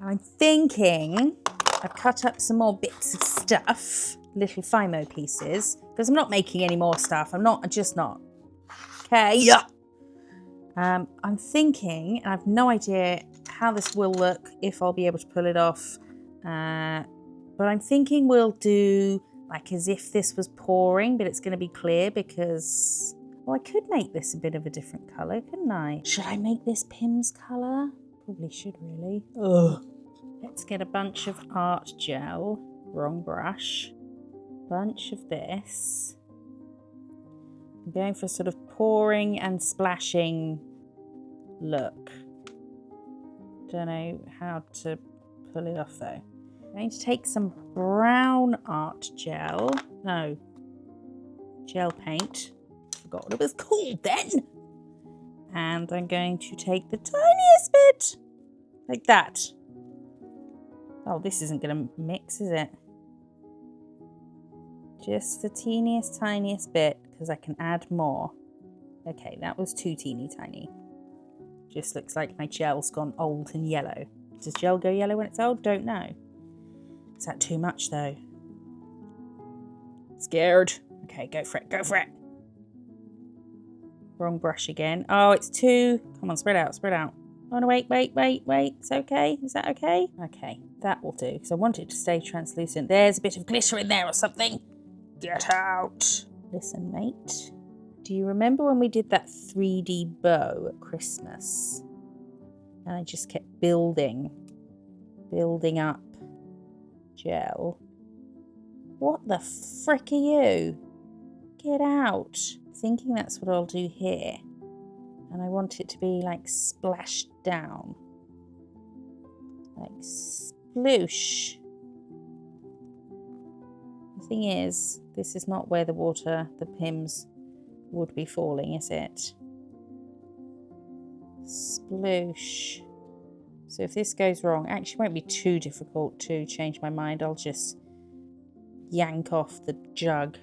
I'm thinking I've cut up some more bits of stuff, little Fimo pieces, because I'm not making any more stuff. I'm just not. Okay. Yeah. I'm thinking, and I've no idea how this will look, if I'll be able to pull it off. But I'm thinking we'll do like as if this was pouring, but it's going to be clear because, well, I could make this a bit of a different colour, couldn't I? Should I make this Pimms colour? Probably should, really. Ugh. Let's get a bunch of art gel. Wrong brush. Bunch of this. I'm going for a sort of pouring and splashing look. Don't know how to pull it off though. I'm going to take some brown art gel. No. Gel paint. Forgot what it was called then. And I'm going to take the tiniest bit. Like that. Oh, this isn't going to mix, is it? Just the teeniest, tiniest bit, because I can add more. Okay, that was too teeny tiny. Just looks like my gel's gone old and yellow. Does gel go yellow when it's old? Don't know. Is that too much, though? Scared. Okay, go for it, go for it. Wrong brush again. Oh, it's too... Come on, spread out, spread out. Oh, no, wait. It's okay. Is that okay? Okay, that will do, because I want it to stay translucent. There's a bit of glitter in there or something. Get out. Listen, mate. Do you remember when we did that 3D bow at Christmas? And I just kept building up gel. What the frick are you? Get out. Thinking that's what I'll do here. And I want it to be like splashed down. Like sploosh. The thing is, this is not where the Pimms would be falling, is it? Sploosh. So if this goes wrong, actually it won't be too difficult to change my mind. I'll just yank off the jug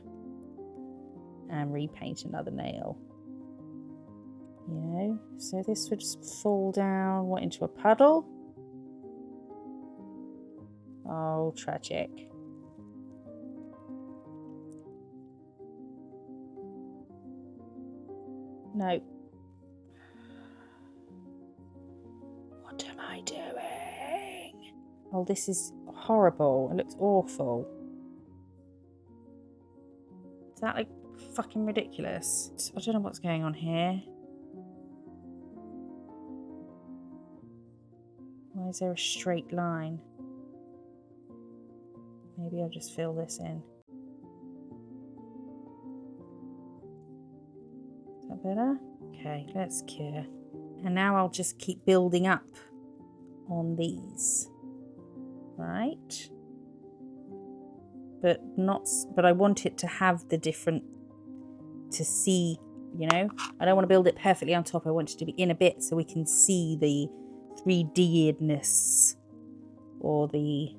and repaint another nail. You know, so this would just fall down, what, into a puddle? Oh, tragic. No. What am I doing? Oh, this is horrible. It looks awful. Is that like fucking ridiculous? I don't know what's going on here. Why is there a straight line? Maybe I'll just fill this in. Is that better? Okay, let's cure. And now I'll just keep building up on these. Right? But I want it to have the different, to see, you know? I don't want to build it perfectly on top. I want it to be in a bit so we can see the 3D-ness or the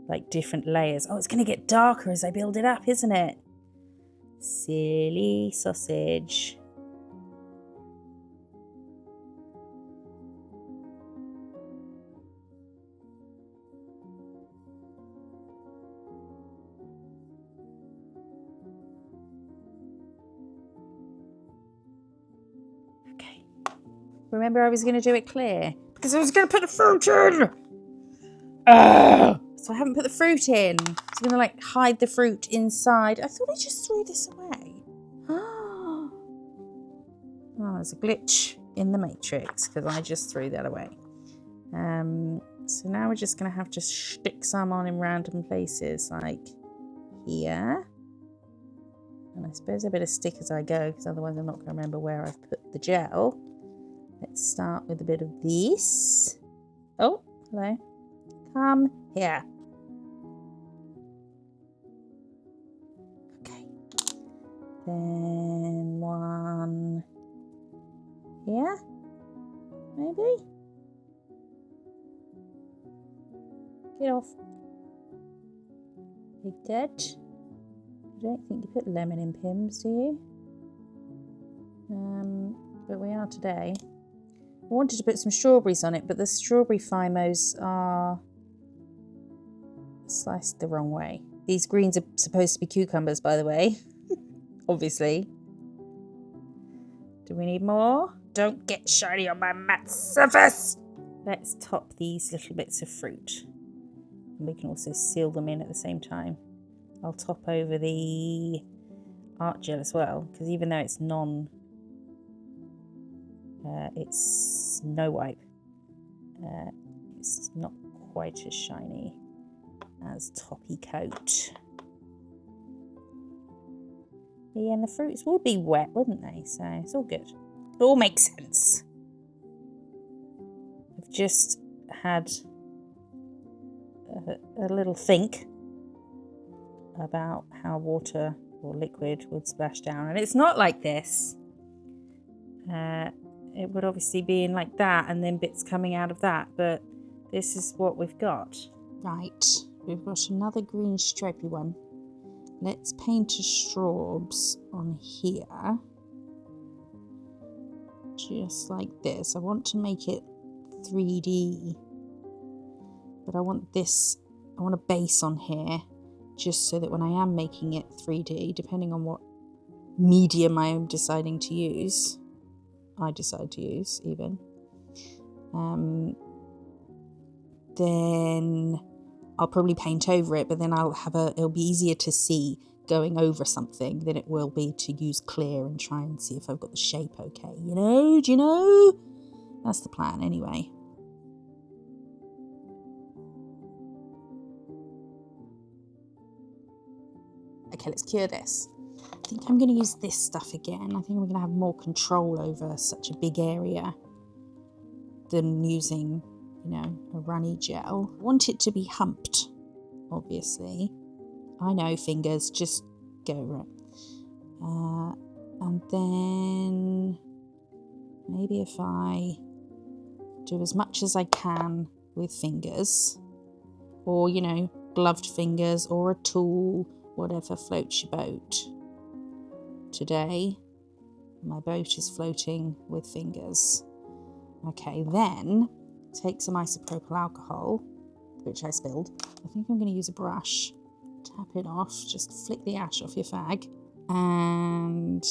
like different layers. Oh, it's going to get darker as I build it up, isn't it? Silly sausage. Okay. Remember I was going to do it clear because I was going to put the fruit in. So I haven't put the fruit in. So I'm going to like hide the fruit inside. I thought I just threw this away. Oh, there's a glitch in the matrix because I just threw that away. So now we're just going to have to stick some on in random places like here. And I suppose I better stick as I go because otherwise I'm not going to remember where I've put the gel. Let's start with a bit of this. Oh, hello. Come here. Okay. Then one here, maybe? Get off. Big dead. I don't think you put lemon in Pimms, do you? But we are today. I wanted to put some strawberries on it, but the strawberry fimos are sliced the wrong way. These greens are supposed to be cucumbers, by the way. Obviously. Do we need more? Don't get shiny on my matte surface! Let's top these little bits of fruit. And we can also seal them in at the same time. I'll top over the art gel as well, because even though it's it's snow white, it's not quite as shiny as toppy coat. Yeah, and the fruits would be wet, wouldn't they? So it's all good. It all makes sense. I've just had a little think about how water or liquid would splash down, and it's not like this. It would obviously be in like that and then bits coming out of that, but this is what we've got. Right, we've got another green stripy one. Let's paint a straws on here, just like this. I want to make it 3D, but I want a base on here, just so that when I am making it 3D, depending on what medium I am deciding to use, even, then I'll probably paint over it, but then it'll be easier to see going over something than it will be to use clear and try and see if I've got the shape okay. Do you know? That's the plan anyway. Okay, let's cure this. I think I'm going to use this stuff again. I think we're going to have more control over such a big area than using, a runny gel. I want it to be humped, obviously. I know, fingers, just go over it. And then maybe if I do as much as I can with fingers, or, gloved fingers, or a tool, whatever floats your boat. Today, my boat is floating with fingers. Okay, then take some isopropyl alcohol, which I spilled. I think I'm going to use a brush. Tap it off, just flick the ash off your fag. And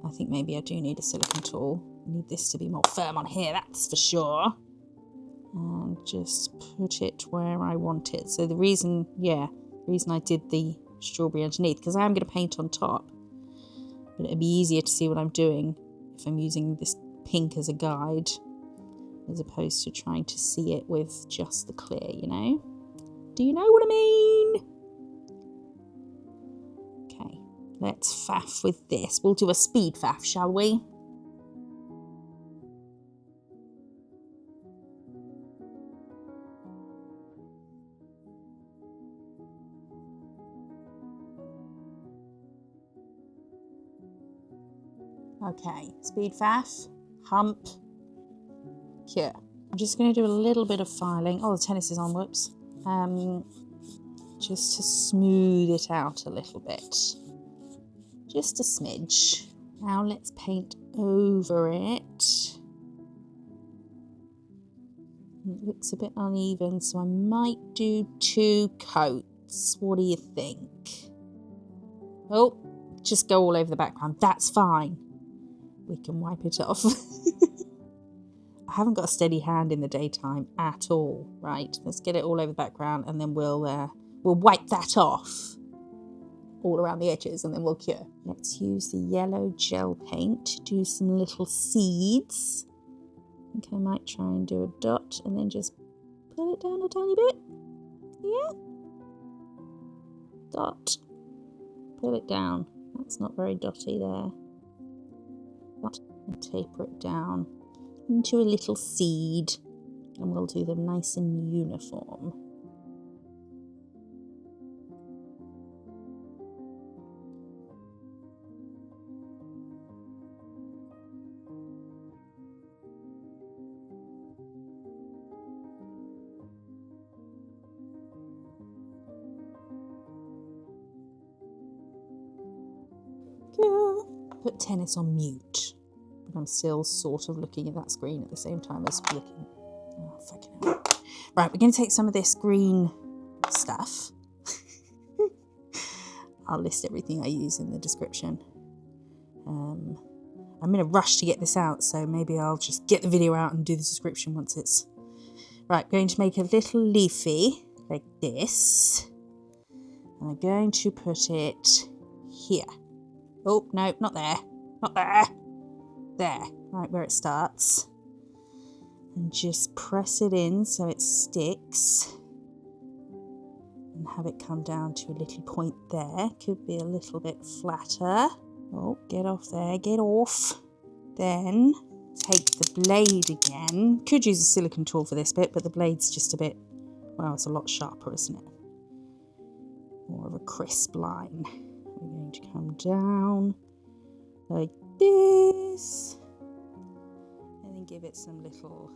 I think maybe I do need a silicone tool. I need this to be more firm on here, that's for sure. And just put it where I want it. So the reason I did the strawberry underneath, because I am going to paint on top. But it'd be easier to see what I'm doing if I'm using this pink as a guide, as opposed to trying to see it with just the clear, Do you know what I mean? Okay, let's faff with this. We'll do a speed faff, shall we? Okay, speed faff, hump, cure. I'm just going to do a little bit of filing. Oh, the tennis is on, whoops. Just to smooth it out a little bit. Just a smidge. Now let's paint over it. It looks a bit uneven, so I might do 2 coats. What do you think? Oh, just go all over the background. That's fine. We can wipe it off. I haven't got a steady hand in the daytime at all. Right, let's get it all over the background and then we'll wipe that off all around the edges and then we'll cure. Let's use the yellow gel paint to do some little seeds. I think I might try and do a dot and then just pull it down a tiny bit. Yeah. Dot. Pull it down. That's not very dotty there. Dot and taper it down into a little seed. And we'll do them nice and uniform. Put tennis on mute, but I'm still sort of looking at that screen at the same time as looking. Oh, fucking hell. Right, we're going to take some of this green stuff. I'll list everything I use in the description. I'm in a rush to get this out, so maybe I'll just get the video out and do the description once it's... Right, going to make a little leafy, like this. And I'm going to put it here. Oh, no, not there. Not there. There. Right where it starts. And just press it in so it sticks. And have it come down to a little point there. Could be a little bit flatter. Oh, get off there. Get off. Then take the blade again. Could use a silicone tool for this bit, but the blade's just a bit... Well, it's a lot sharper, isn't it? More of a crisp line. We're going to come down like this and then give it some little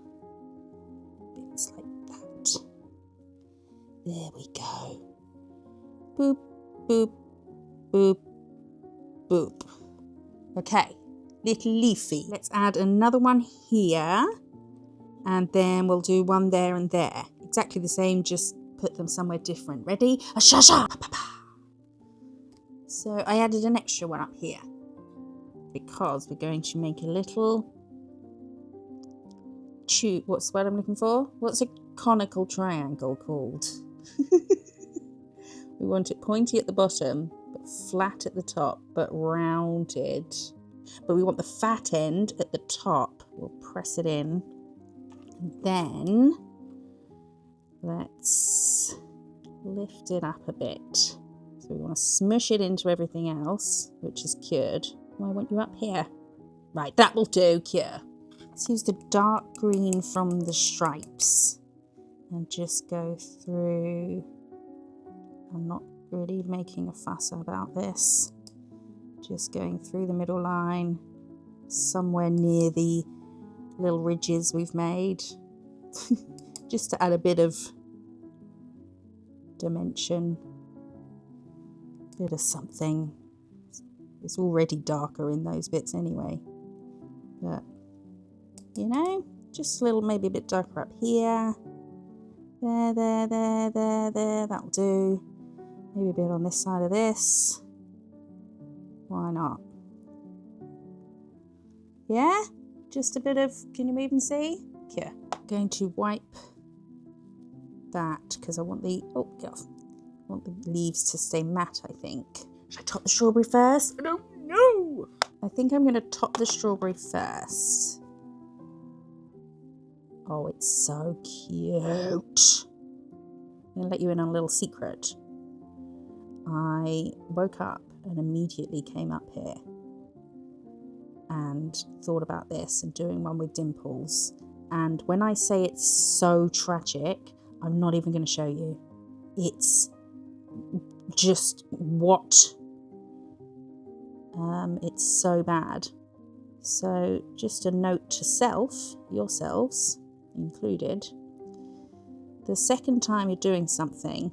bits like that. There we go. Boop, boop, boop, boop. Okay, little leafy. Let's add another one here and then we'll do one there and there. Exactly the same, just put them somewhere different. Ready? Asha! So I added an extra one up here because we're going to make a little tube. What's the word I'm looking for? What's a conical triangle called? We want it pointy at the bottom, but flat at the top, but rounded. But we want the fat end at the top. We'll press it in. And then let's lift it up a bit. So we want to smush it into everything else, which is cured. Oh, I want you up here. Right, that will do, cure. Let's use the dark green from the stripes and just go through. I'm not really making a fuss about this. Just going through the middle line, somewhere near the little ridges we've made, just to add a bit of dimension. Bit of something. It's already darker in those bits anyway, but you know, just a little, maybe a bit darker up here. There, that'll do. Maybe a bit on this side of this. Why not? Yeah, just a bit of, can you even see? Yeah. I'm going to wipe that because I want the, oh, get off. I want the leaves to stay matte, I think. Should I top the strawberry first? I don't know. I think I'm going to top the strawberry first. Oh, it's so cute. I'm going to let you in on a little secret. I woke up and immediately came up here and thought about this and doing one with dimples. And when I say it's so tragic, I'm not even going to show you. It's just what? It's so bad. So just a note to yourselves, included, the second time you're doing something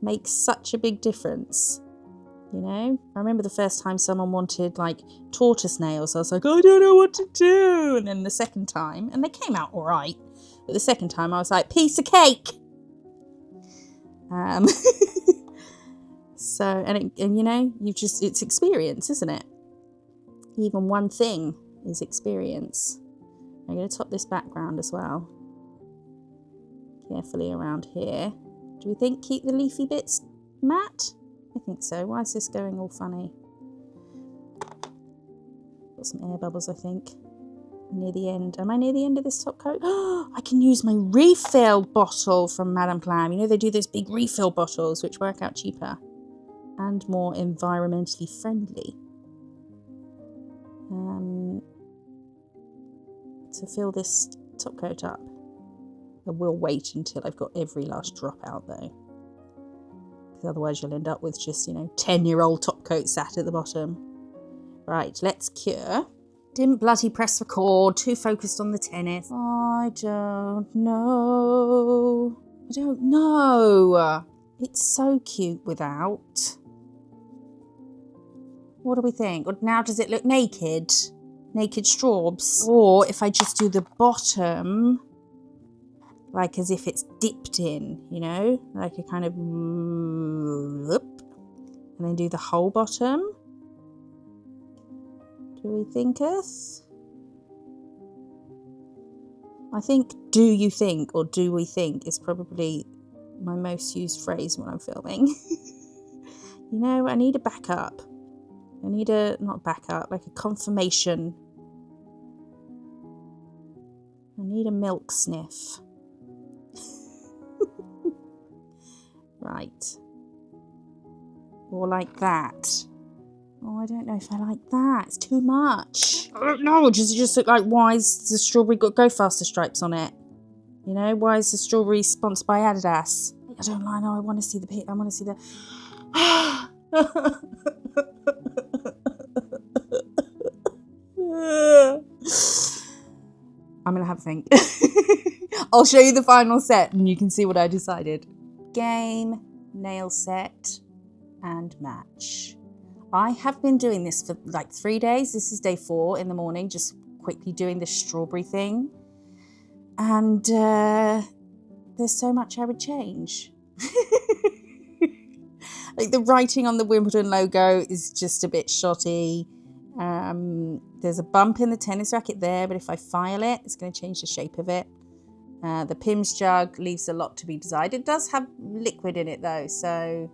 makes such a big difference. You know, I remember the first time someone wanted like tortoise nails. I was like, I don't know what to do. And then the second time, and they came out all right. But the second time I was like, piece of cake. So, and you know, it's experience, isn't it? Even one thing is experience. I'm going to top this background as well. Carefully around here. Do we think keep the leafy bits matte? I think so. Why is this going all funny? Got some air bubbles, I think. Near the end. Am I near the end of this top coat? I can use my refill bottle from Madame Glam. You know, they do those big refill bottles which work out cheaper and more environmentally friendly. To fill this top coat up. I will wait until I've got every last drop out though. Because otherwise you'll end up with just, you know, 10-year-old top coat sat at the bottom. Right, let's cure. Didn't bloody press record, too focused on the tennis. I don't know. I don't know. It's so cute without. What do we think? Or now does it look naked? Naked straws? Or if I just do the bottom, like as if it's dipped in, you know? Like a kind of whoop, and then do the whole bottom. Do we thinketh? I think do you think or do we think is probably my most used phrase when I'm filming. You know, I need a backup. I need a, not backup, like a confirmation. I need a milk sniff. Right. Or like that. Oh, I don't know if I like that. It's too much. I don't know. Does it just look like, why is the strawberry got Go Faster stripes on it? You know, why is the strawberry sponsored by Adidas? I don't know. I want to see the pic. I want to see the... I'm going to have a think. I'll show you the final set and you can see what I decided. Game, nail set, and match. I have been doing this for like 3 days. This is day 4 in the morning, just quickly doing the strawberry thing. And there's so much I would change. Like the writing on the Wimbledon logo is just a bit shoddy. There's a bump in the tennis racket there, but if I file it, it's going to change the shape of it. The Pimms jug leaves a lot to be desired. It does have liquid in it though, so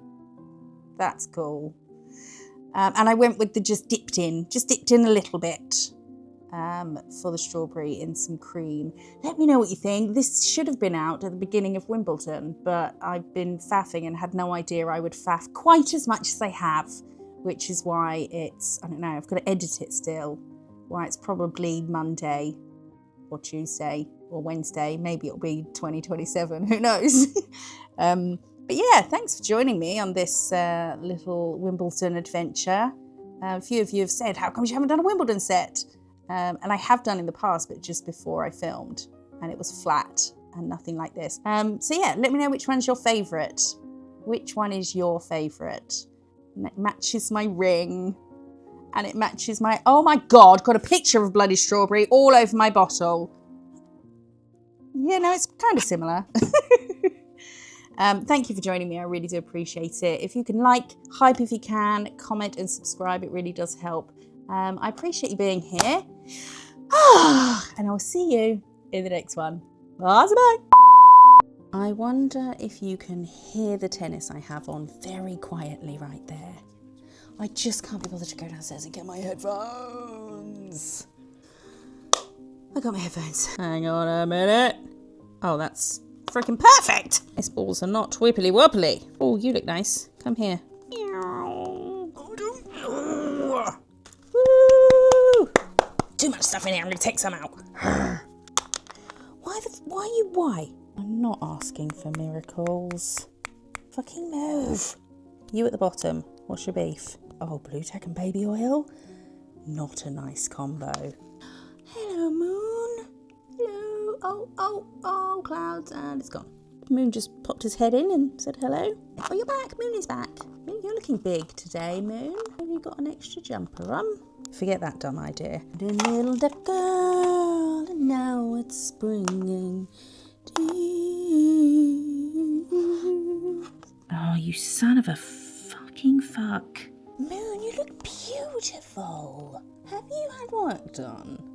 that's cool. And I went with the just dipped in a little bit for the strawberry in some cream. Let me know what you think. This should have been out at the beginning of Wimbledon, but I've been faffing and had no idea I would faff quite as much as I have, which is why it's, I don't know, I've got to edit it still, why it's probably Monday or Tuesday or Wednesday. Maybe it'll be 2027, who knows? But yeah, thanks for joining me on this little Wimbledon adventure. A few of you have said, how come you haven't done a Wimbledon set? And I have done in the past, but just before I filmed, and it was flat and nothing like this. So yeah, let me know which one's your favourite. Which one is your favourite? And it matches my ring, and it matches my, oh my God, got a picture of bloody strawberry all over my bottle. Yeah, no, it's kind of similar. Thank you for joining me. I really do appreciate it. If you can like, hype if you can, comment and subscribe. It really does help. I appreciate you being here. And I'll see you in the next one. Bye. I wonder if you can hear the tennis I have on very quietly right there. I just can't be bothered to go downstairs and get my headphones. I got my headphones. Hang on a minute. Oh, that's freaking perfect. These balls are not wibbly wobbly. Oh, you look nice. Come here. Woo! Too much stuff in here. I'm going to take some out. Why? I'm not asking for miracles. Fucking move. You at the bottom. What's your beef? Oh, blue tack and baby oil? Not a nice combo. Hello, Moon. Hello. oh, clouds, and it's gone. Moon just popped his head in and said hello. Oh, you're back. Moon is back. Moon, you're looking big today, Moon. Have you got an extra jumper on? Forget that dumb idea. Little duck girl, and now it's springing. Oh, you son of a fucking fuck. Moon, you look beautiful. Have you had work done?